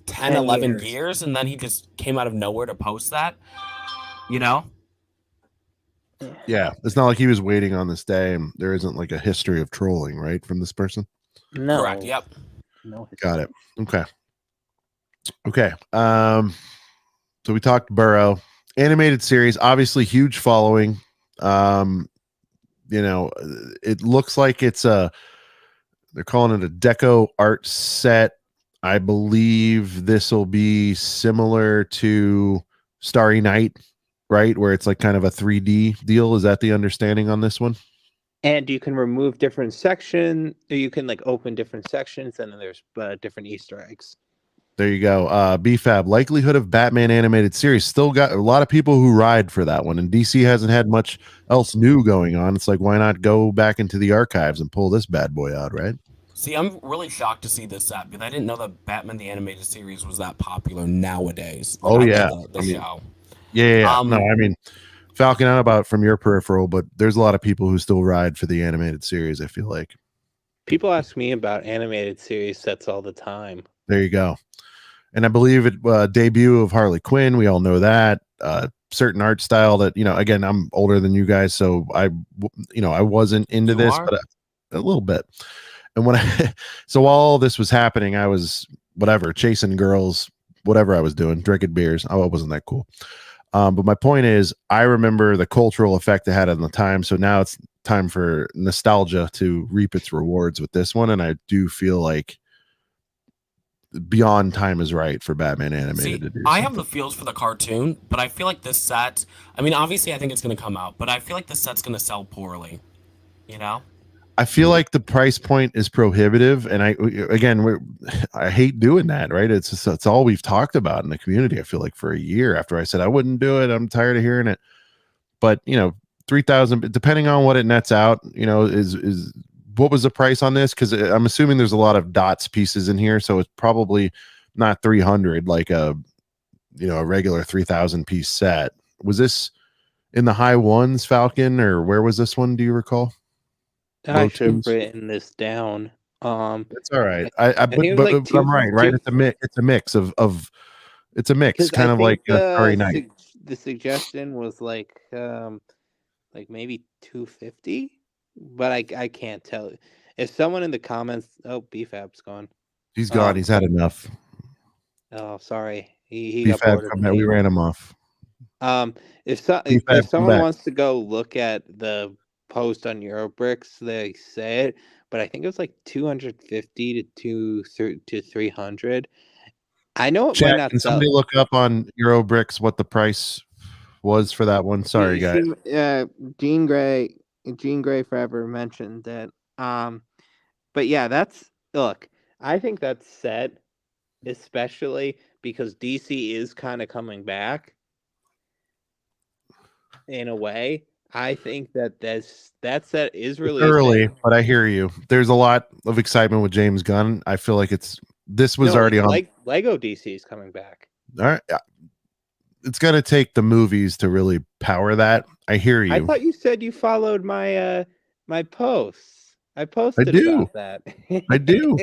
Speaker 2: 10 11 years, and then he just came out of nowhere to post that, Yeah,
Speaker 1: it's not like he was waiting on this day, and there isn't like a history of trolling, right, from this person.
Speaker 3: No.
Speaker 2: Correct. Yep.
Speaker 3: No.
Speaker 1: Got it. Okay. So we talked Burrow animated series, obviously huge following. It looks like they're calling it a deco art set. I believe this will be similar to Starry Night, right? Where it's like kind of a 3D deal. Is that the understanding on this one?
Speaker 3: And you can remove different sections, or you can like open different sections, and then there's different Easter eggs.
Speaker 1: There you go. BFAB, likelihood of Batman animated series. Still got a lot of people who ride for that one. And DC hasn't had much else new going on. It's like, why not go back into the archives and pull this bad boy out, right?
Speaker 2: See, I'm really shocked to see this set because I didn't know that Batman the Animated Series was that popular nowadays. Like, the show.
Speaker 1: Yeah. No, I mean, Falcon, I don't know about from your peripheral, but there's a lot of people who still ride for the animated series, I feel like.
Speaker 3: People ask me about animated series sets all the time.
Speaker 1: There you go. And I believe it debut of Harley Quinn. We all know that. Certain art style that, again, I'm older than you guys, so I wasn't into this, but a little bit. And so while all this was happening, I was chasing girls, whatever I was doing, drinking beers. I wasn't that cool. But my point is, I remember the cultural effect it had on the time. So now it's time for nostalgia to reap its rewards with this one. And I do feel like Beyond Time is right for Batman animated to do
Speaker 2: I have the feels for the cartoon, but I feel like this set, I mean, obviously I think it's going to come out, but I feel like this set's going to sell poorly, I
Speaker 1: feel like the price point is prohibitive, and I hate doing that, right? It's all we've talked about in the community. I feel like for a year after I said I wouldn't do it, I'm tired of hearing it. But 3,000, depending on what it nets out, is what was the price on this? Because I'm assuming there's a lot of dots pieces in here, so it's probably not 300 like a a regular 3,000 piece set. Was this in the high ones, Falcon, or where was this one? Do you recall?
Speaker 3: I
Speaker 1: Low
Speaker 3: should have
Speaker 1: twos?
Speaker 3: written this down.
Speaker 1: That's all right.
Speaker 3: I
Speaker 1: But,
Speaker 3: think it was like
Speaker 1: I'm right, right? It's a mix. It's a mix of it's a mix,
Speaker 3: because
Speaker 1: kind
Speaker 3: I
Speaker 1: of
Speaker 3: think
Speaker 1: like Starry Night.
Speaker 3: the suggestion was like maybe 250, but I can't tell. If someone in the comments, oh, BFAB's gone.
Speaker 1: He's gone. He's had enough.
Speaker 3: Oh, sorry, he got
Speaker 1: BFAB,
Speaker 3: bored of
Speaker 1: come
Speaker 3: the
Speaker 1: back. We
Speaker 3: name.
Speaker 1: ran him off.
Speaker 3: If
Speaker 1: BFAB, come
Speaker 3: someone
Speaker 1: back.
Speaker 3: wants to go look at the post on Eurobricks, they say it, but I think it was like 250 to 300. I know it might
Speaker 1: Chat,
Speaker 3: not
Speaker 1: can
Speaker 3: sell.
Speaker 1: somebody look up on Eurobricks what the price was for that one? Sorry, guys.
Speaker 3: Jean Grey Forever mentioned that. But yeah, look. I think that's set, especially because DC is kind of coming back in a way. I think that that set is releasing.
Speaker 1: Early, but I hear you. There's a lot of excitement with James Gunn. I feel like this was already on.
Speaker 3: Lego DC is coming back.
Speaker 1: All right. It's going to take the movies to really power that. I hear you.
Speaker 3: I thought you said you followed my my posts. I posted about that.
Speaker 1: I do.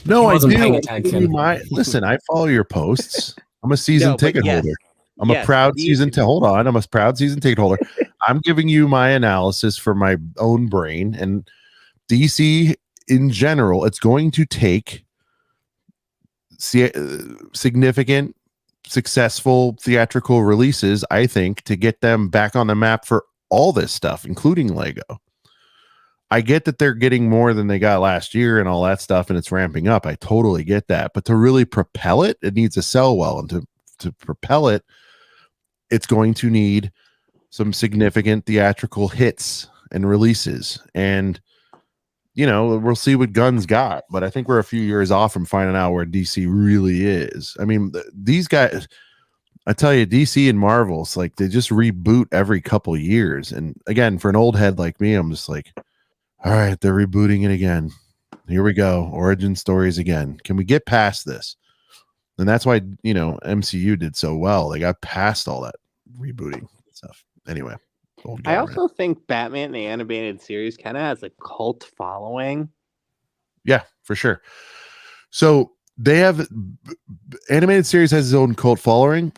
Speaker 1: No, I
Speaker 2: wasn't
Speaker 1: do.
Speaker 2: paying
Speaker 1: I'm
Speaker 2: attention.
Speaker 1: giving you listen, I follow your posts. I'm a season ticket holder. I'm a proud season ticket. Hold on. I'm a proud season ticket holder. I'm giving you my analysis for my own brain, and DC in general, it's going to take significant, successful theatrical releases, I think, to get them back on the map for all this stuff, including Lego. I get that they're getting more than they got last year and all that stuff, and it's ramping up. I totally get that. But to really propel it, it needs to sell well. And to propel it, it's going to need some significant theatrical hits and releases. And, we'll see what Gunn's got. But I think we're a few years off from finding out where DC really is. I mean, these guys, I tell you, DC and Marvel's like they just reboot every couple of years. And again, for an old head like me, I'm just like, all right, they're rebooting it again. Here we go. Origin stories again. Can we get past this? And that's why, MCU did so well. They got past all that rebooting stuff. Anyway.
Speaker 3: I also think Batman, the animated series, kind of has a cult following.
Speaker 1: Yeah, for sure. So they have animated series has its own cult following,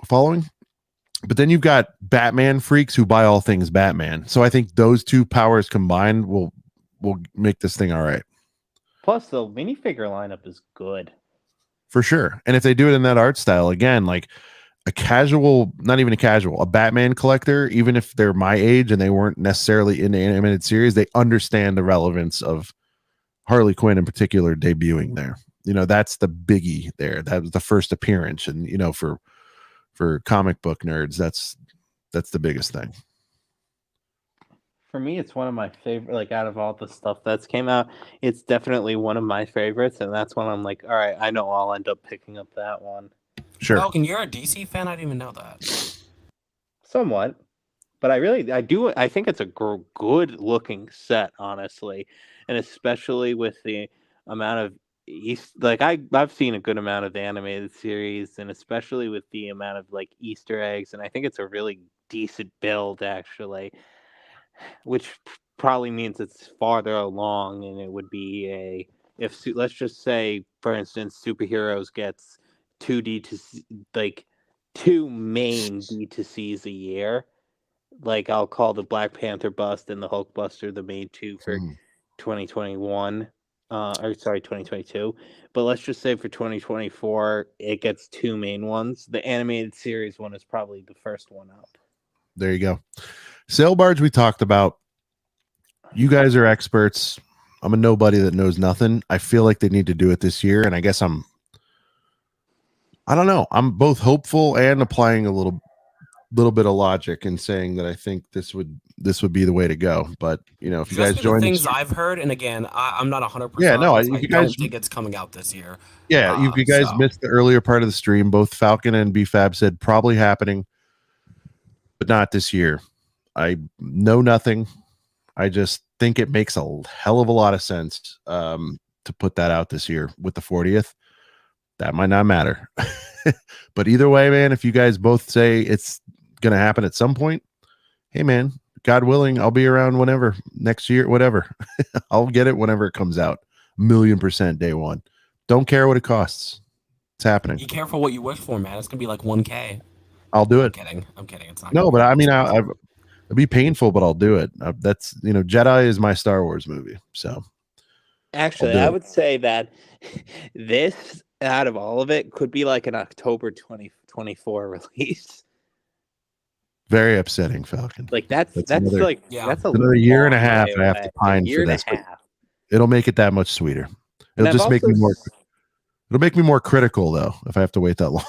Speaker 1: but then you've got Batman freaks who buy all things Batman. So I think those two powers combined will make this thing all right.
Speaker 3: Plus, the minifigure lineup is good.
Speaker 1: For sure. And if they do it in that art style, again, like a Batman collector, even if they're my age and they weren't necessarily in the animated series, they understand the relevance of Harley Quinn in particular debuting there. That's the biggie there. That was the first appearance. And, for comic book nerds, that's the biggest thing.
Speaker 3: For me, it's one of my favorite, like out of all the stuff that's came out, it's definitely one of my favorites. And that's when I'm like, all right, I know I'll end up picking up that one.
Speaker 1: Sure.
Speaker 2: Falcon, you're a DC fan? I didn't even know that.
Speaker 3: Somewhat. But I think it's a good looking set, honestly. And especially with the amount of I've seen a good amount of the animated series, and especially with the amount of like Easter eggs, and I think it's a really decent build actually, which probably means it's farther along, and it would be let's just say, for instance, Superheroes gets two main D2Cs a year. Like I'll call the Black Panther bust and the Hulk Buster the main two for 2021. 2022. But let's just say for 2024, it gets two main ones. The animated series one is probably the first one up.
Speaker 1: There you go. Sail Barge we talked about. You guys are experts. I'm a nobody that knows nothing. I feel like they need to do it this year, and I guess I don't know. I'm both hopeful and applying a little bit of logic and saying that I think this would be the way to go. But if you guys join,
Speaker 2: the things I've heard, and again, I'm not 100%.
Speaker 1: Yeah, no,
Speaker 2: I don't think it's coming out this year.
Speaker 1: Yeah, you guys missed the earlier part of the stream. Both Falcon and BFAB said probably happening, but not this year. I know nothing. I just think it makes a hell of a lot of sense to put that out this year with the 40th. That might not matter. But either way, man, if you guys both say it's gonna happen at some point, hey man, God willing, I'll be around whenever, next year, whatever. I'll get it whenever it comes out. 1,000,000% day one. Don't care what it costs. It's happening.
Speaker 2: Be careful what you wish for, man. It's gonna be like 1K.
Speaker 1: I'll do
Speaker 2: I'm
Speaker 1: it.
Speaker 2: kidding. I'm kidding. It's not.
Speaker 1: No,
Speaker 2: gonna
Speaker 1: but
Speaker 2: be
Speaker 1: I mean,
Speaker 2: expensive.
Speaker 1: it'll be painful, but I'll do it. That's, Jedi is my Star Wars movie. So
Speaker 3: Actually,
Speaker 1: do
Speaker 3: I
Speaker 1: it.
Speaker 3: would say that this, out of all of it, could be like an October 2024 release.
Speaker 1: Very upsetting, Falcon.
Speaker 3: Like that's
Speaker 1: another,
Speaker 3: like
Speaker 2: Yeah.
Speaker 3: that's a
Speaker 1: another year and a
Speaker 3: long
Speaker 1: half
Speaker 3: way
Speaker 1: I have
Speaker 3: away.
Speaker 1: to pine
Speaker 3: A year
Speaker 1: for
Speaker 3: and a
Speaker 1: this. But
Speaker 3: half.
Speaker 1: it'll make it that much sweeter.
Speaker 3: And
Speaker 1: It'll
Speaker 3: I've
Speaker 1: just make me
Speaker 3: also
Speaker 1: more. It'll make me more critical though if I have to wait that long.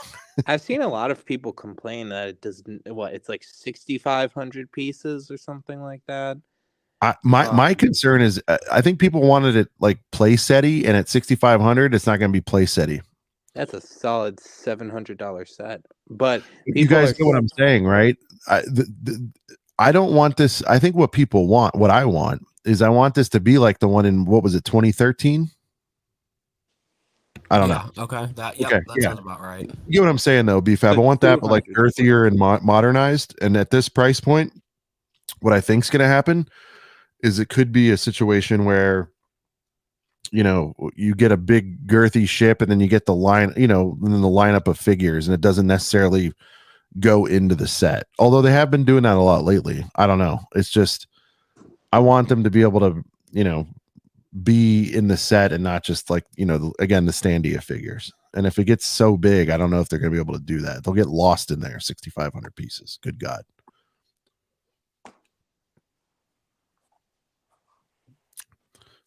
Speaker 3: I've seen a lot of people complain that it doesn't. It's like 6,500 pieces or something like that.
Speaker 1: My concern is I think people wanted it like play setty, and at 6,500, it's not going to be play setty.
Speaker 3: That's a solid $700 set. But
Speaker 1: You guys get what I'm saying, right? I don't want this. I think what people want, what I want, is I want this to be like the one in, what was it, 2013? I don't know.
Speaker 2: Okay. That sounds about right.
Speaker 1: You get what I'm saying, though, BFAB. I want that, but like earthier and modernized. And at this price point, what I think's going to happen is it could be a situation where, you get a big girthy ship, and then you get the line, and then the lineup of figures, and it doesn't necessarily go into the set. Although they have been doing that a lot lately. I don't know. It's just, I want them to be able to, be in the set and not just like, again, the Standia figures. And if it gets so big, I don't know if they're going to be able to do that. They'll get lost in there. 6,500 pieces. Good God.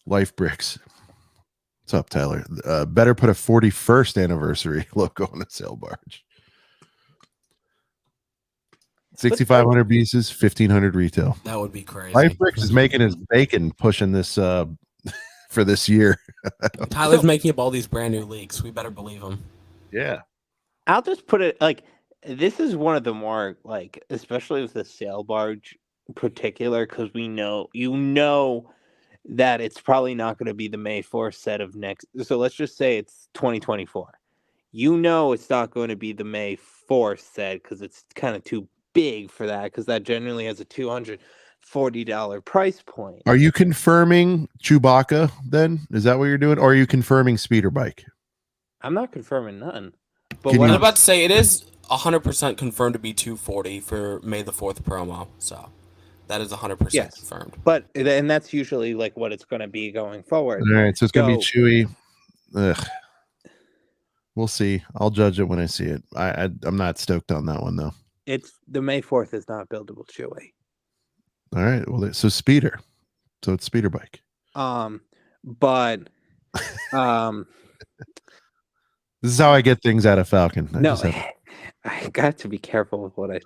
Speaker 1: Life Bricks. What's up, Tyler? Better put a 41st anniversary logo on a Sail Barge. 6,500 pieces, 1,500 retail.
Speaker 2: That would be crazy.
Speaker 1: Life Bricks is making his bacon pushing this for this year.
Speaker 2: Tyler's making up all these brand new leaks. We better believe him.
Speaker 1: Yeah.
Speaker 3: I'll just put it like this is one of the more like, especially with the Sail Barge in particular, because we know that it's probably not going to be the May 4th set of next. So let's just say it's 2024. It's not going to be the May 4th set because it's kind of too big for that, because that generally has a $240 price point.
Speaker 1: Are you confirming Chewbacca then? Is that what you're doing? Or are you confirming Speeder Bike?
Speaker 3: I'm not confirming none. But
Speaker 1: Can
Speaker 3: what
Speaker 1: you-
Speaker 2: I'm about to say it is 100% confirmed to be 240 for May the 4th promo. So that is 100%
Speaker 3: Yes.
Speaker 2: confirmed.
Speaker 3: and that's usually like what it's going to be going forward.
Speaker 1: All right, so it's going to be
Speaker 3: So-
Speaker 1: Chewy. Ugh. We'll see. I'll judge it when I see it. I'm not stoked on that one though.
Speaker 3: It's the May 4th is not buildable Chewy.
Speaker 1: All right. Well, so Speeder. So it's Speeder Bike.
Speaker 3: But
Speaker 1: This is how I get things out of Falcon.
Speaker 3: I got to be careful with what I say.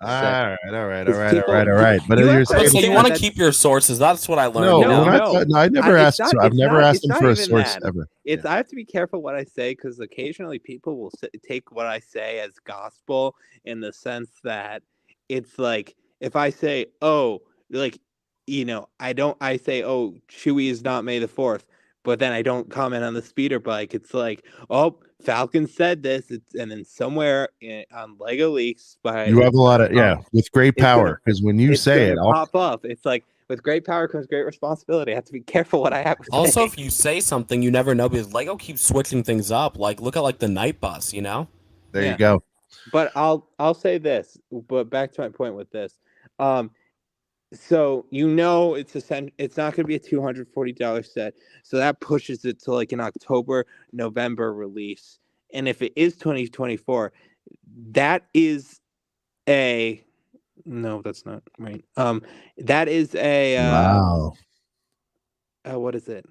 Speaker 1: All right. But
Speaker 3: You
Speaker 1: you're
Speaker 3: have to
Speaker 1: saying,
Speaker 2: So you
Speaker 3: understand
Speaker 2: want to
Speaker 3: that-
Speaker 2: keep your sources. That's what I learned.
Speaker 1: no,
Speaker 2: you know?
Speaker 1: I never
Speaker 3: It's
Speaker 1: asked.
Speaker 3: not-
Speaker 1: I've
Speaker 3: it's
Speaker 1: never
Speaker 3: not-
Speaker 1: asked
Speaker 3: it's
Speaker 1: him
Speaker 3: not
Speaker 1: for a
Speaker 3: even
Speaker 1: source
Speaker 3: that.
Speaker 1: ever.
Speaker 3: I have to be careful what I say, because occasionally people will take what I say as gospel, in the sense that it's like, if I say, I say, oh, Chewie is not May the 4th, but then I don't comment on the Speeder Bike. It's like, oh, Falcon said this, and then somewhere on Lego Leaks
Speaker 1: You have a lot of with great
Speaker 3: it's gonna-
Speaker 1: power, because when you
Speaker 3: it's
Speaker 1: say it,
Speaker 3: gonna pop up. It's like, with great power comes great responsibility. I have to be careful what I have to
Speaker 2: Also,
Speaker 3: say.
Speaker 2: if you say something, you never know, because Lego keeps switching things up. Like, look at like the Night Bus,
Speaker 1: there
Speaker 3: Yeah.
Speaker 1: you go.
Speaker 3: But I'll say this. But back to my point with this. So it's not going to be a $240 set. So that pushes it to like an October, November release. And if it is 2024, that is no, that's not right. That is
Speaker 1: Wow.
Speaker 3: what is it?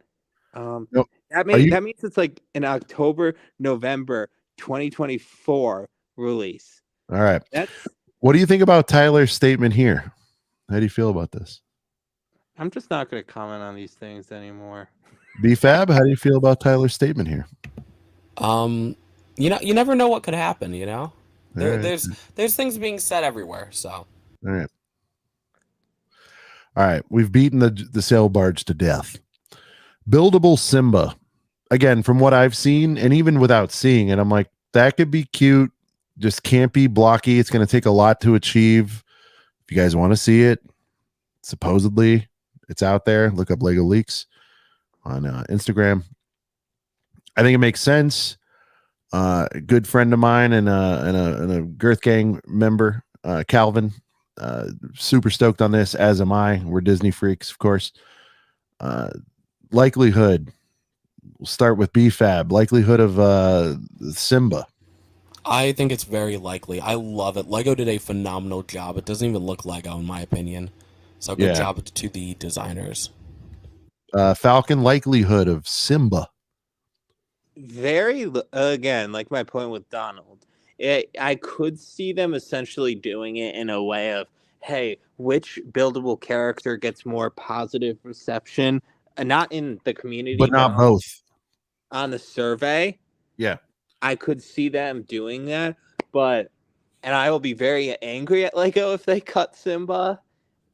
Speaker 1: Nope.
Speaker 3: That means it's like an October, November 2024 release.
Speaker 1: All right.
Speaker 3: That's
Speaker 1: What do you think about Tyler's statement here? How do you feel about this?
Speaker 3: I'm just not going to comment on these things anymore.
Speaker 1: BFAB, how do you feel about Tyler's statement here?
Speaker 2: You never know what could happen.
Speaker 1: All right.
Speaker 2: There's things being said everywhere. So
Speaker 1: All right. We've beaten the Sail Barge to death. Buildable Simba. Again, from what I've seen, and even without seeing it, I'm like, that could be cute. just campy, blocky. It's going to take a lot to achieve. If you guys want to see it, supposedly it's out there. Look up Lego Leaks on Instagram. I think it makes sense. A good friend of mine and a Girth Gang member, Calvin, super stoked on this, as am I. We're Disney freaks, of course. Likelihood, we'll start with BFAB. Likelihood of Simba.
Speaker 4: I think it's very likely. I love it. Lego did a phenomenal job. It doesn't even look Lego, in my opinion. So good job to the designers.
Speaker 1: Falcon, likelihood of Simba.
Speaker 3: Very, again, like my point with Donald, I could see them essentially doing it in a way of, hey, which buildable character gets more positive reception? Not in the community,
Speaker 1: But not both.
Speaker 3: On the survey.
Speaker 1: Yeah.
Speaker 3: I could see them doing that, and I will be very angry at Lego if they cut Simba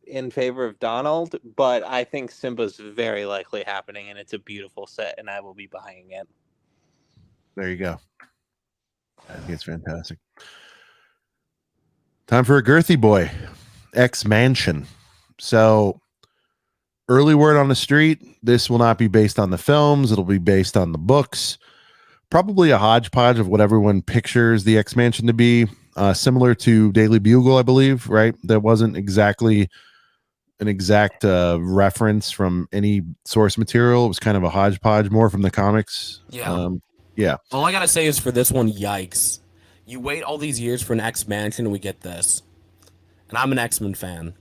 Speaker 3: in favor of Donald, but I think Simba's very likely happening, and it's a beautiful set, and I will be buying it.
Speaker 1: There you go. I think it's fantastic. Time for a girthy boy. X-Mansion. So, early word on the street, this will not be based on the films. It'll be based on the books. Probably a hodgepodge of what everyone pictures the X-Mansion to be. Similar to Daily Bugle, I believe, right? That wasn't exactly an exact reference from any source material. It was kind of a hodgepodge, more from the comics.
Speaker 4: Yeah. All I gotta say is for this one, yikes. You wait all these years for an X-Mansion and we get this. And I'm an X-Men fan.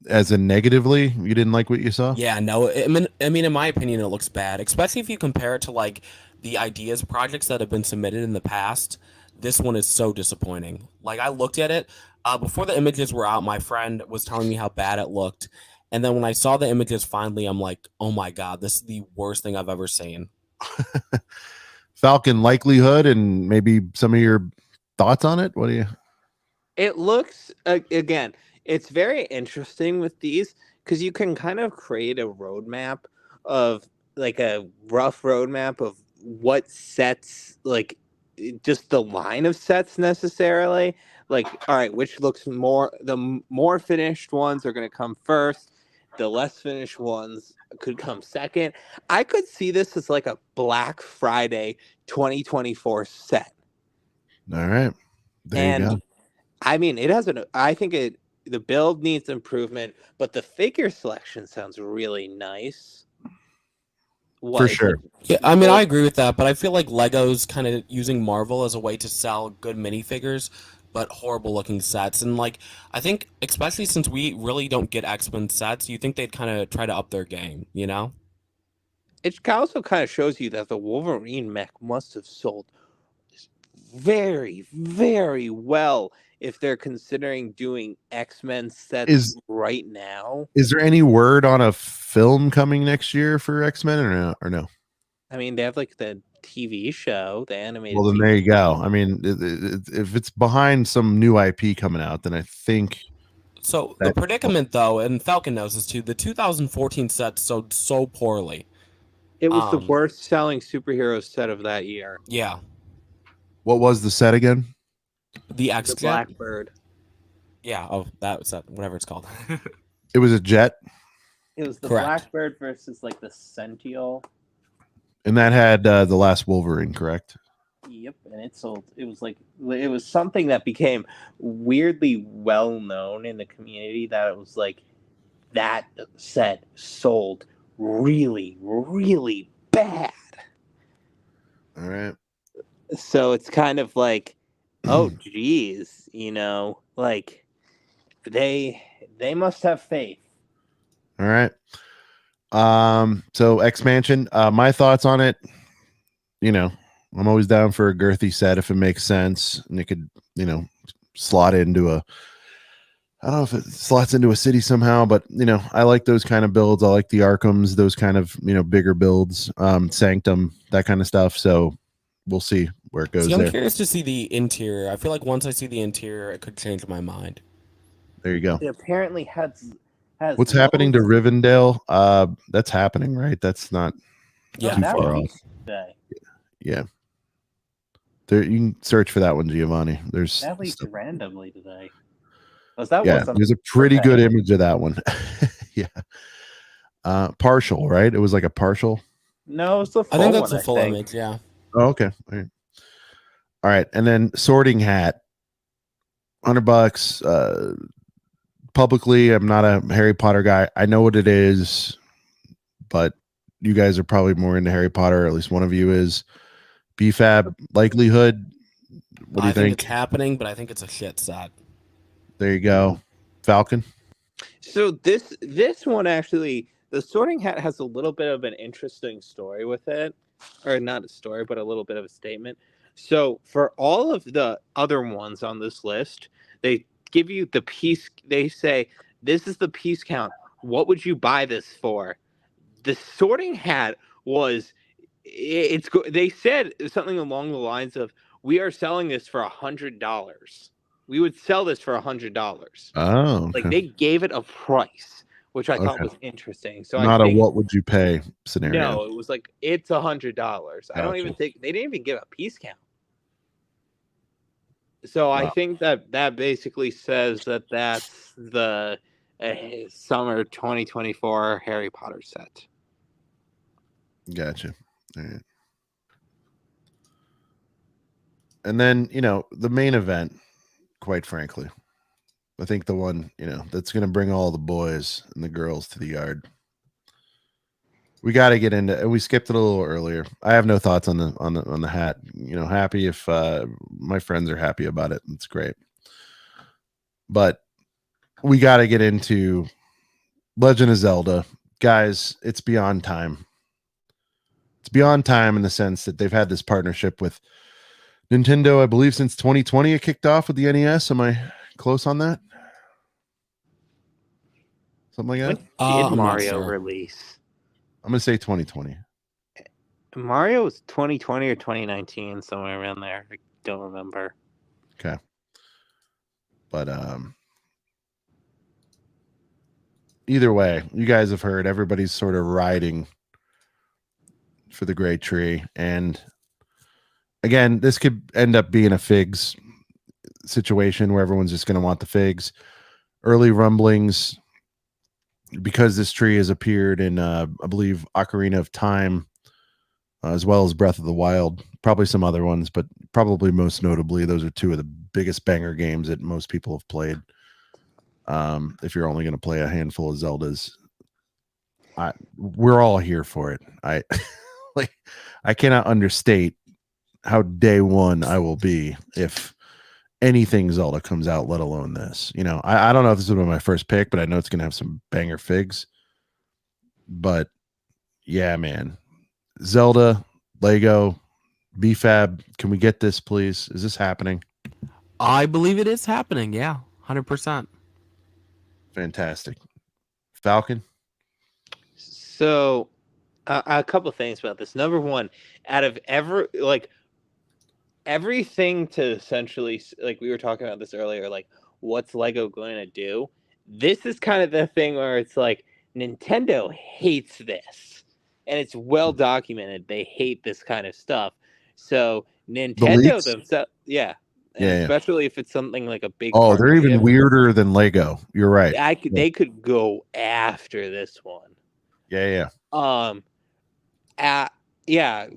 Speaker 1: As in negatively, you didn't like what you saw?
Speaker 4: Yeah, no. I mean, in my opinion, it looks bad. Especially if you compare it to like the ideas projects that have been submitted in the past. This one is so disappointing. Like I looked at it before the images were out. My friend was telling me how bad it looked, and then when I saw the images finally, I'm like, oh my god, this is the worst thing I've ever seen.
Speaker 1: Falcon, likelihood, and maybe some of your thoughts on it. What do you?
Speaker 3: It looks again. It's very interesting with these because you can kind of create a roadmap of like a rough roadmap of what sets, like just the line of sets necessarily. Like, all right, which looks the more finished ones are going to come first. The less finished ones could come second. I could see this as like a Black Friday 2024 set.
Speaker 1: All right. There you go.
Speaker 3: I mean, the build needs improvement, but the figure selection sounds really nice.
Speaker 1: For sure.
Speaker 4: Yeah, I mean, I agree with that, but I feel like Lego's kind of using Marvel as a way to sell good minifigures, but horrible looking sets. And like, I think, especially since we really don't get X-Men sets, you think they'd kind of try to up their game, you know?
Speaker 3: It also kind of shows you that the Wolverine mech must have sold very, very well if they're considering doing X-Men sets right now.
Speaker 1: Is there any word on a film coming next year for X-Men or no?
Speaker 3: I mean, they have like the TV show, the animated.
Speaker 1: Well, then there you go. I mean, if it's behind some new IP coming out, then I think.
Speaker 4: So the predicament, though, and Falcon knows this too, the 2014 set sold so poorly.
Speaker 3: It was the worst selling superhero set of that year.
Speaker 4: Yeah.
Speaker 1: What was the set again?
Speaker 4: The X-Jet.
Speaker 3: The Blackbird.
Speaker 4: Yeah. Oh, that was whatever it's called.
Speaker 1: It was a jet.
Speaker 3: It was the Blackbird versus like the Cential.
Speaker 1: And that had the last Wolverine, correct?
Speaker 3: Yep, and it sold. It was something that became weirdly well known in the community that it was like that set sold really, really bad.
Speaker 1: All right.
Speaker 3: So it's kind of like, oh geez, like they must have faith.
Speaker 1: All right. So X-Mansion, my thoughts on it, I'm always down for a girthy set if it makes sense and it could, slot into I don't know if it slots into a city somehow, but I like those kind of builds. I like the Arkhams, those kind of, bigger builds, Sanctum, that kind of stuff. So we'll see where it goes.
Speaker 4: I'm curious to see the interior. I feel like once I see the interior, it could change my mind.
Speaker 1: There you go.
Speaker 3: It apparently has
Speaker 1: what's happening to Rivendell? That's happening, right? That's not too far off. Yeah. There, you can search for that one, Giovanni. There's
Speaker 3: That leaked randomly today. That
Speaker 1: yeah,
Speaker 3: was
Speaker 1: there's a pretty good image of that one. Yeah. Partial, right? It was like a partial.
Speaker 3: No, it's the full
Speaker 4: I think that's
Speaker 3: one,
Speaker 4: a full image. Yeah.
Speaker 1: Oh, okay. All right. And then Sorting Hat, $100. Publicly, I'm not a Harry Potter guy. I know what it is, but you guys are probably more into Harry Potter, or at least one of you is. BFAB likelihood. What do you
Speaker 4: I think
Speaker 1: think?
Speaker 4: it's happening, but I think it's a shit set.
Speaker 1: There you go. Falcon.
Speaker 3: So this one actually, the Sorting Hat has a little bit of an interesting story with it, or not a story, but a little bit of a statement. So for all of the other ones on this list, they give you the piece. They say this is the piece count. What would you buy this for? The Sorting Hat was they said something along the lines of, we are selling this for $100. We would sell this for $100.
Speaker 1: Oh, okay.
Speaker 3: Like they gave it a price, which I thought
Speaker 1: Okay.
Speaker 3: was interesting. So
Speaker 1: Not
Speaker 3: I
Speaker 1: a
Speaker 3: think,
Speaker 1: what would you pay scenario.
Speaker 3: no, it was like it's $100. I don't
Speaker 1: Gotcha.
Speaker 3: even think they didn't even give a piece count. So I
Speaker 1: Wow.
Speaker 3: think that basically says that that's the summer 2024 Harry Potter set.
Speaker 1: Gotcha. All right. And then, the main event, quite frankly, I think the one, that's going to bring all the boys and the girls to the yard. We got to get into, and we skipped it a little earlier. I have no thoughts on the hat. Happy if my friends are happy about it. It's great. But we got to get into Legend of Zelda. Guys, it's beyond time. It's beyond time in the sense that they've had this partnership with Nintendo, I believe, since 2020. It kicked off with the NES. Am I close on that? Something like that?
Speaker 3: When did
Speaker 4: I'm not
Speaker 3: Mario
Speaker 4: sure.
Speaker 3: release?
Speaker 1: I'm going to say 2020.
Speaker 3: Mario was 2020 or 2019, somewhere around there. I don't remember.
Speaker 1: Okay. But either way, you guys have heard everybody's sort of riding for the great tree. And again, this could end up being a figs situation where everyone's just going to want the figs. Early rumblings, because this tree has appeared in, I believe, Ocarina of Time, as well as Breath of the Wild, probably some other ones, but probably most notably, those are two of the biggest banger games that most people have played. If you're only going to play a handful of Zeldas, we're all here for it. I cannot understate how day one I will be if anything Zelda comes out, let alone this. I don't know if this will be my first pick, but I know it's going to have some banger figs. But yeah, man. Zelda, Lego, BFAB, can we get this, please? Is this happening?
Speaker 2: I believe it is happening. Yeah, 100%.
Speaker 1: Fantastic. Falcon?
Speaker 3: So, a couple of things about this. Number one, out of everything to essentially, like we were talking about this earlier, like what's Lego going to do? This is kind of the thing where it's like Nintendo hates this, and it's well documented. They hate this kind of stuff. So Nintendo themselves, yeah. And especially if it's something like a big.
Speaker 1: Oh, they're even weirder than Lego. You're right.
Speaker 3: They could go after this one.
Speaker 1: Yeah.
Speaker 3: Yeah.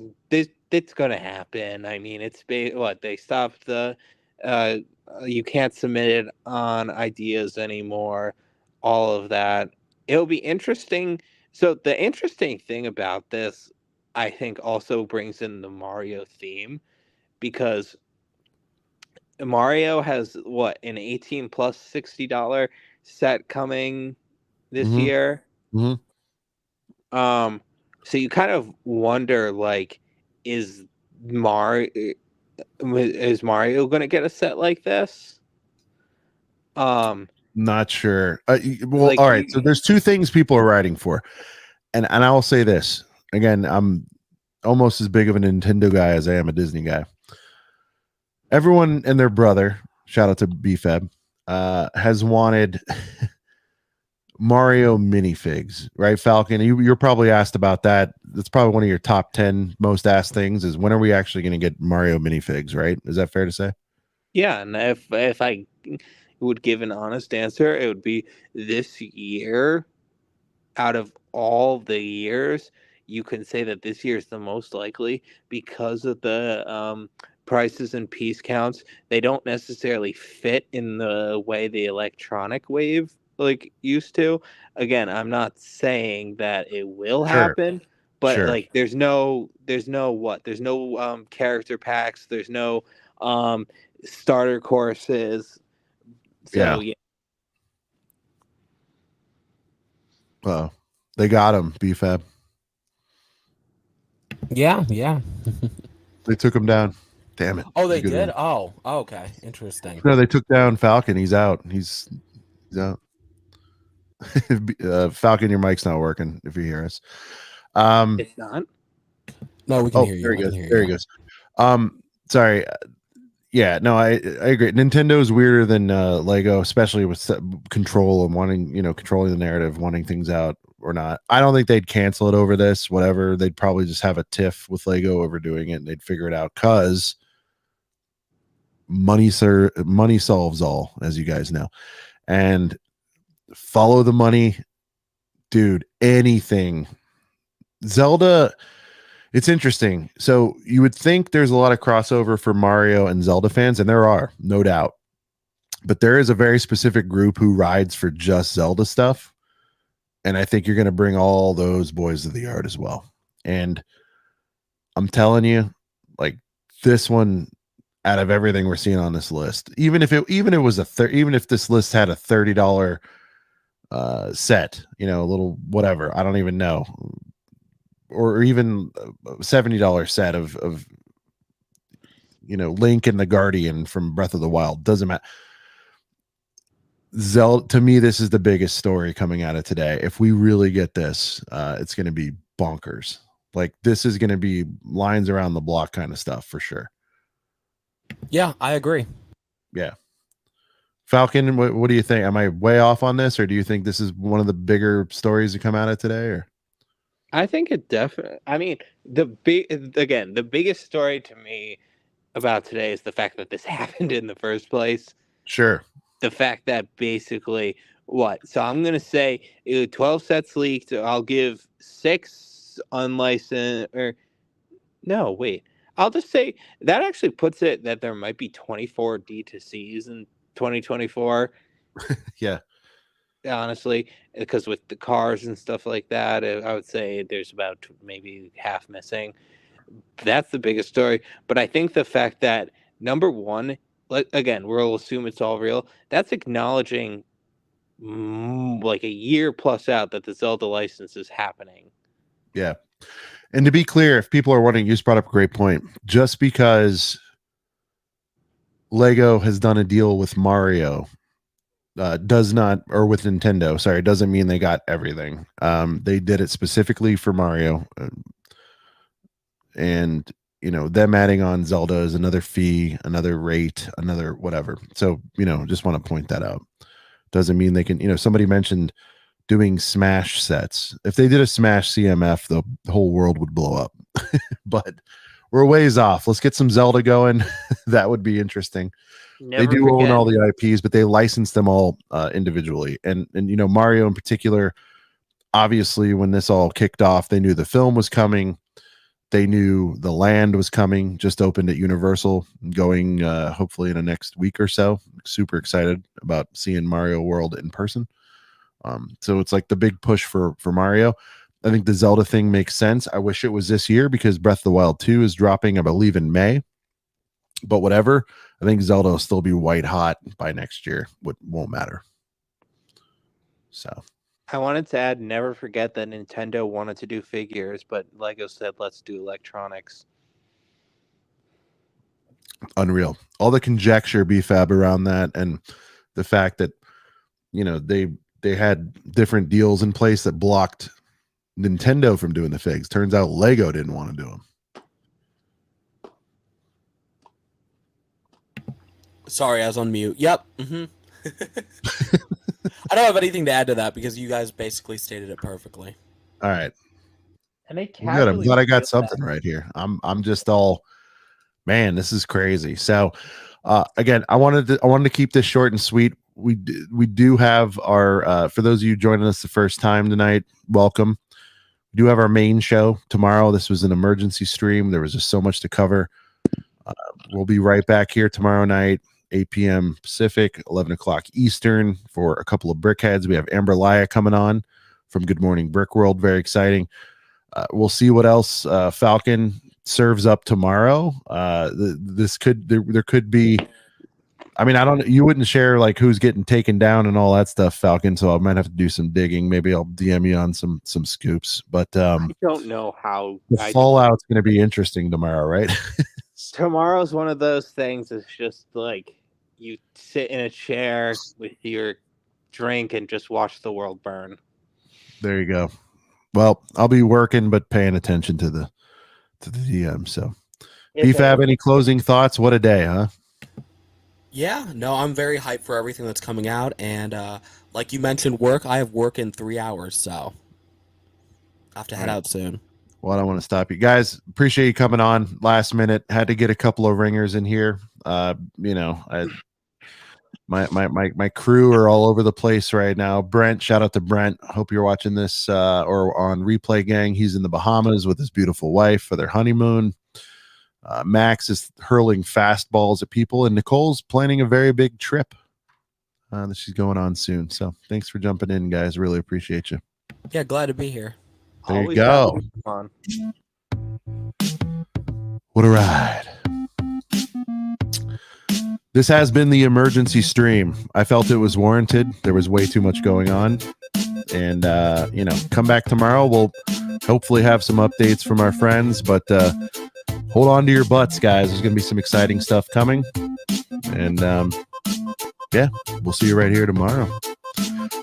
Speaker 3: It's gonna happen. I mean, it's what they stopped the. You can't submit it on ideas anymore. All of that. It'll be interesting. So the interesting thing about this, I think, also brings in the Mario theme, because Mario has an 18 plus $60 set coming this year.
Speaker 1: Mm-hmm.
Speaker 3: So you kind of wonder, like, is Mario going to get a set like this?
Speaker 1: Not sure. Well, all right. So there's two things people are writing for, and I will say this again. I'm almost as big of a Nintendo guy as I am a Disney guy. Everyone and their brother, shout out to BFAB, has wanted Mario minifigs, right, Falcon? You're probably asked about that. That's probably one of your top 10 most asked things is when are we actually going to get Mario minifigs, right? Is that fair to say?
Speaker 3: Yeah, and if I would give an honest answer, it would be this year. Out of all the years, you can say that this year is the most likely because of the prices and piece counts. They don't necessarily fit in the way the electronic wave like used to. Again, I'm not saying that it will
Speaker 1: Sure.
Speaker 3: happen, but
Speaker 1: Sure.
Speaker 3: like there's no character packs, there's no starter courses. So yeah.
Speaker 1: Well, they got him, BFAB.
Speaker 4: Yeah.
Speaker 1: They took him down. Damn it.
Speaker 4: Oh, they
Speaker 1: Good
Speaker 4: did.
Speaker 1: one.
Speaker 4: Oh, okay. Interesting.
Speaker 1: No, they took down Falcon. He's out. He's out. Falcon, your mic's not working if you hear us.
Speaker 3: It's not.
Speaker 4: No, we can hear you.
Speaker 1: There he
Speaker 4: I
Speaker 1: goes.
Speaker 4: can hear
Speaker 1: There
Speaker 4: you.
Speaker 1: he goes. Sorry. Yeah, no, I agree. Nintendo is weirder than Lego, especially with control and wanting, controlling the narrative, wanting things out or not. I don't think they'd cancel it over this, whatever. They'd probably just have a tiff with Lego over doing it and they'd figure it out because money solves all, as you guys know. And follow the money, dude. Anything. Zelda, it's interesting. So you would think there's a lot of crossover for Mario and Zelda fans, and there are, no doubt. But there is a very specific group who rides for just Zelda stuff. And I think you're going to bring all those boys to the yard as well. And I'm telling you, like this one, out of everything we're seeing on this list, even if this list had a $30 set, a little whatever, I don't even know, or even a $70 set of Link and the Guardian from Breath of the Wild, doesn't matter. Zelda, to me, this is the biggest story coming out of today. If we really get this, it's going to be bonkers. Like this is going to be lines around the block kind of stuff for sure.
Speaker 4: Yeah, I agree.
Speaker 1: Yeah. Falcon, what do you think? Am I way off on this, or do you think this is one of the bigger stories to come out of today? Or
Speaker 3: I think it definitely. I mean, the biggest story to me about today is the fact that this happened in the first place.
Speaker 1: sure.
Speaker 3: The fact that basically what? So I'm gonna say 12 sets leaked. I'll give 6 unlicensed. Or no, wait. I'll just say that actually puts it that there might be 24 D2Cs in 2024.
Speaker 1: Yeah.
Speaker 3: Honestly, because with the cars and stuff like that, I would say there's about maybe half missing. That's the biggest story. But I think the fact that number one, again, we'll assume it's all real. That's acknowledging like a year plus out that the Zelda license is happening.
Speaker 1: Yeah. And to be clear, if people are wondering, you just brought up a great point. Just because Lego has done a deal with Mario does not, or with Nintendo, sorry, doesn't mean they got everything. They did it specifically for Mario, and them adding on Zelda is another fee, another rate, another whatever. So just want to point that out. Doesn't mean they can. Somebody mentioned doing Smash sets. If they did a Smash CMF, the whole world would blow up. But we're ways off. Let's get some Zelda going. That would be interesting. They do own all the IPs, but they license them all individually. And Mario in particular, obviously, when this all kicked off, they knew the film was coming. They knew the land was coming, just opened at Universal, going hopefully in the next week or so. Super excited about seeing Mario World in person. So it's like the big push for Mario. I think the Zelda thing makes sense. I wish it was this year because Breath of the Wild 2 is dropping, I believe, in May. But whatever, I think Zelda will still be white hot by next year. Won't matter. So
Speaker 3: I wanted to add, never forget that Nintendo wanted to do figures, but Lego said, let's do electronics.
Speaker 1: Unreal. All the conjecture, BFAB, around that, and the fact that they had different deals in place that blocked Nintendo from doing the figs. Turns out Lego didn't want to do them.
Speaker 4: Sorry, I was on mute. Yep. I don't have anything to add to that because you guys basically stated it perfectly.
Speaker 1: All right.
Speaker 5: And they
Speaker 1: Well, good. I'm glad I got
Speaker 5: casually
Speaker 1: something right here. I'm just all, man, this is crazy. So again, I wanted to keep this short and sweet. We do have our for those of you joining us the first time tonight, welcome. We do have our main show tomorrow. This was an emergency stream. There was just so much to cover. We'll be right back here tomorrow night, 8 p.m. Pacific, 11 o'clock Eastern, for a couple of brickheads. We have Amber Laya coming on from Good Morning Brick World. Very exciting. We'll see what else Falcon serves up tomorrow. There could be, I mean, you wouldn't share like who's getting taken down and all that stuff, Falcon, so I might have to do some digging. Maybe I'll DM you on some scoops, but
Speaker 3: I don't know how
Speaker 1: the fallout's going to be interesting tomorrow, right?
Speaker 3: Tomorrow's one of those things. It's just like you sit in a chair with your drink and just watch the world burn.
Speaker 1: There you go. Well, I'll be working but paying attention to the DM. So BFAB, any closing thoughts? What a day, huh?
Speaker 4: Yeah, no, I'm very hyped for everything that's coming out, and like you mentioned, I have work in 3 hours, so I have to head out soon. Well,
Speaker 1: I don't want to stop you guys. Appreciate you coming on last minute. Had to get a couple of ringers in here. My crew are all over the place right now. Brent, shout out to Brent. Hope you're watching this or on Replay Gang. He's in the Bahamas with his beautiful wife for their honeymoon. Max is hurling fastballs at people, and Nicole's planning a very big trip that she's going on soon. So thanks for jumping in, guys. Really appreciate you.
Speaker 4: Yeah, glad to be here.
Speaker 1: There you go. What a ride. This has been the emergency stream. I felt it was warranted. There was way too much going on. And, come back tomorrow. We'll hopefully have some updates from our friends, but hold on to your butts, guys. There's going to be some exciting stuff coming. And, we'll see you right here tomorrow.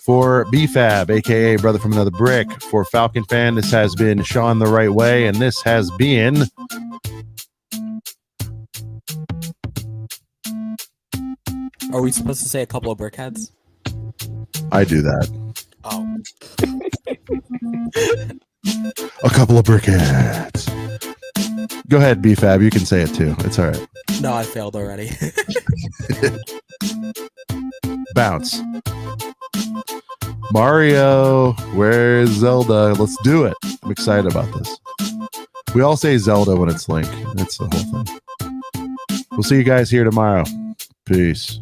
Speaker 1: For BFAB, a.k.a. Brother from Another Brick, for Falconfan, this has been Sean the Right Way, and this has been...
Speaker 4: Are we supposed to say a couple of brickheads?
Speaker 1: I do that.
Speaker 4: Oh.
Speaker 1: A couple of brickheads. Go ahead, BFAB. You can say it too. It's all right.
Speaker 4: No, I failed already.
Speaker 1: Bounce. Mario, where's Zelda? Let's do it. I'm excited about this. We all say Zelda when it's Link. That's the whole thing. We'll see you guys here tomorrow. Peace.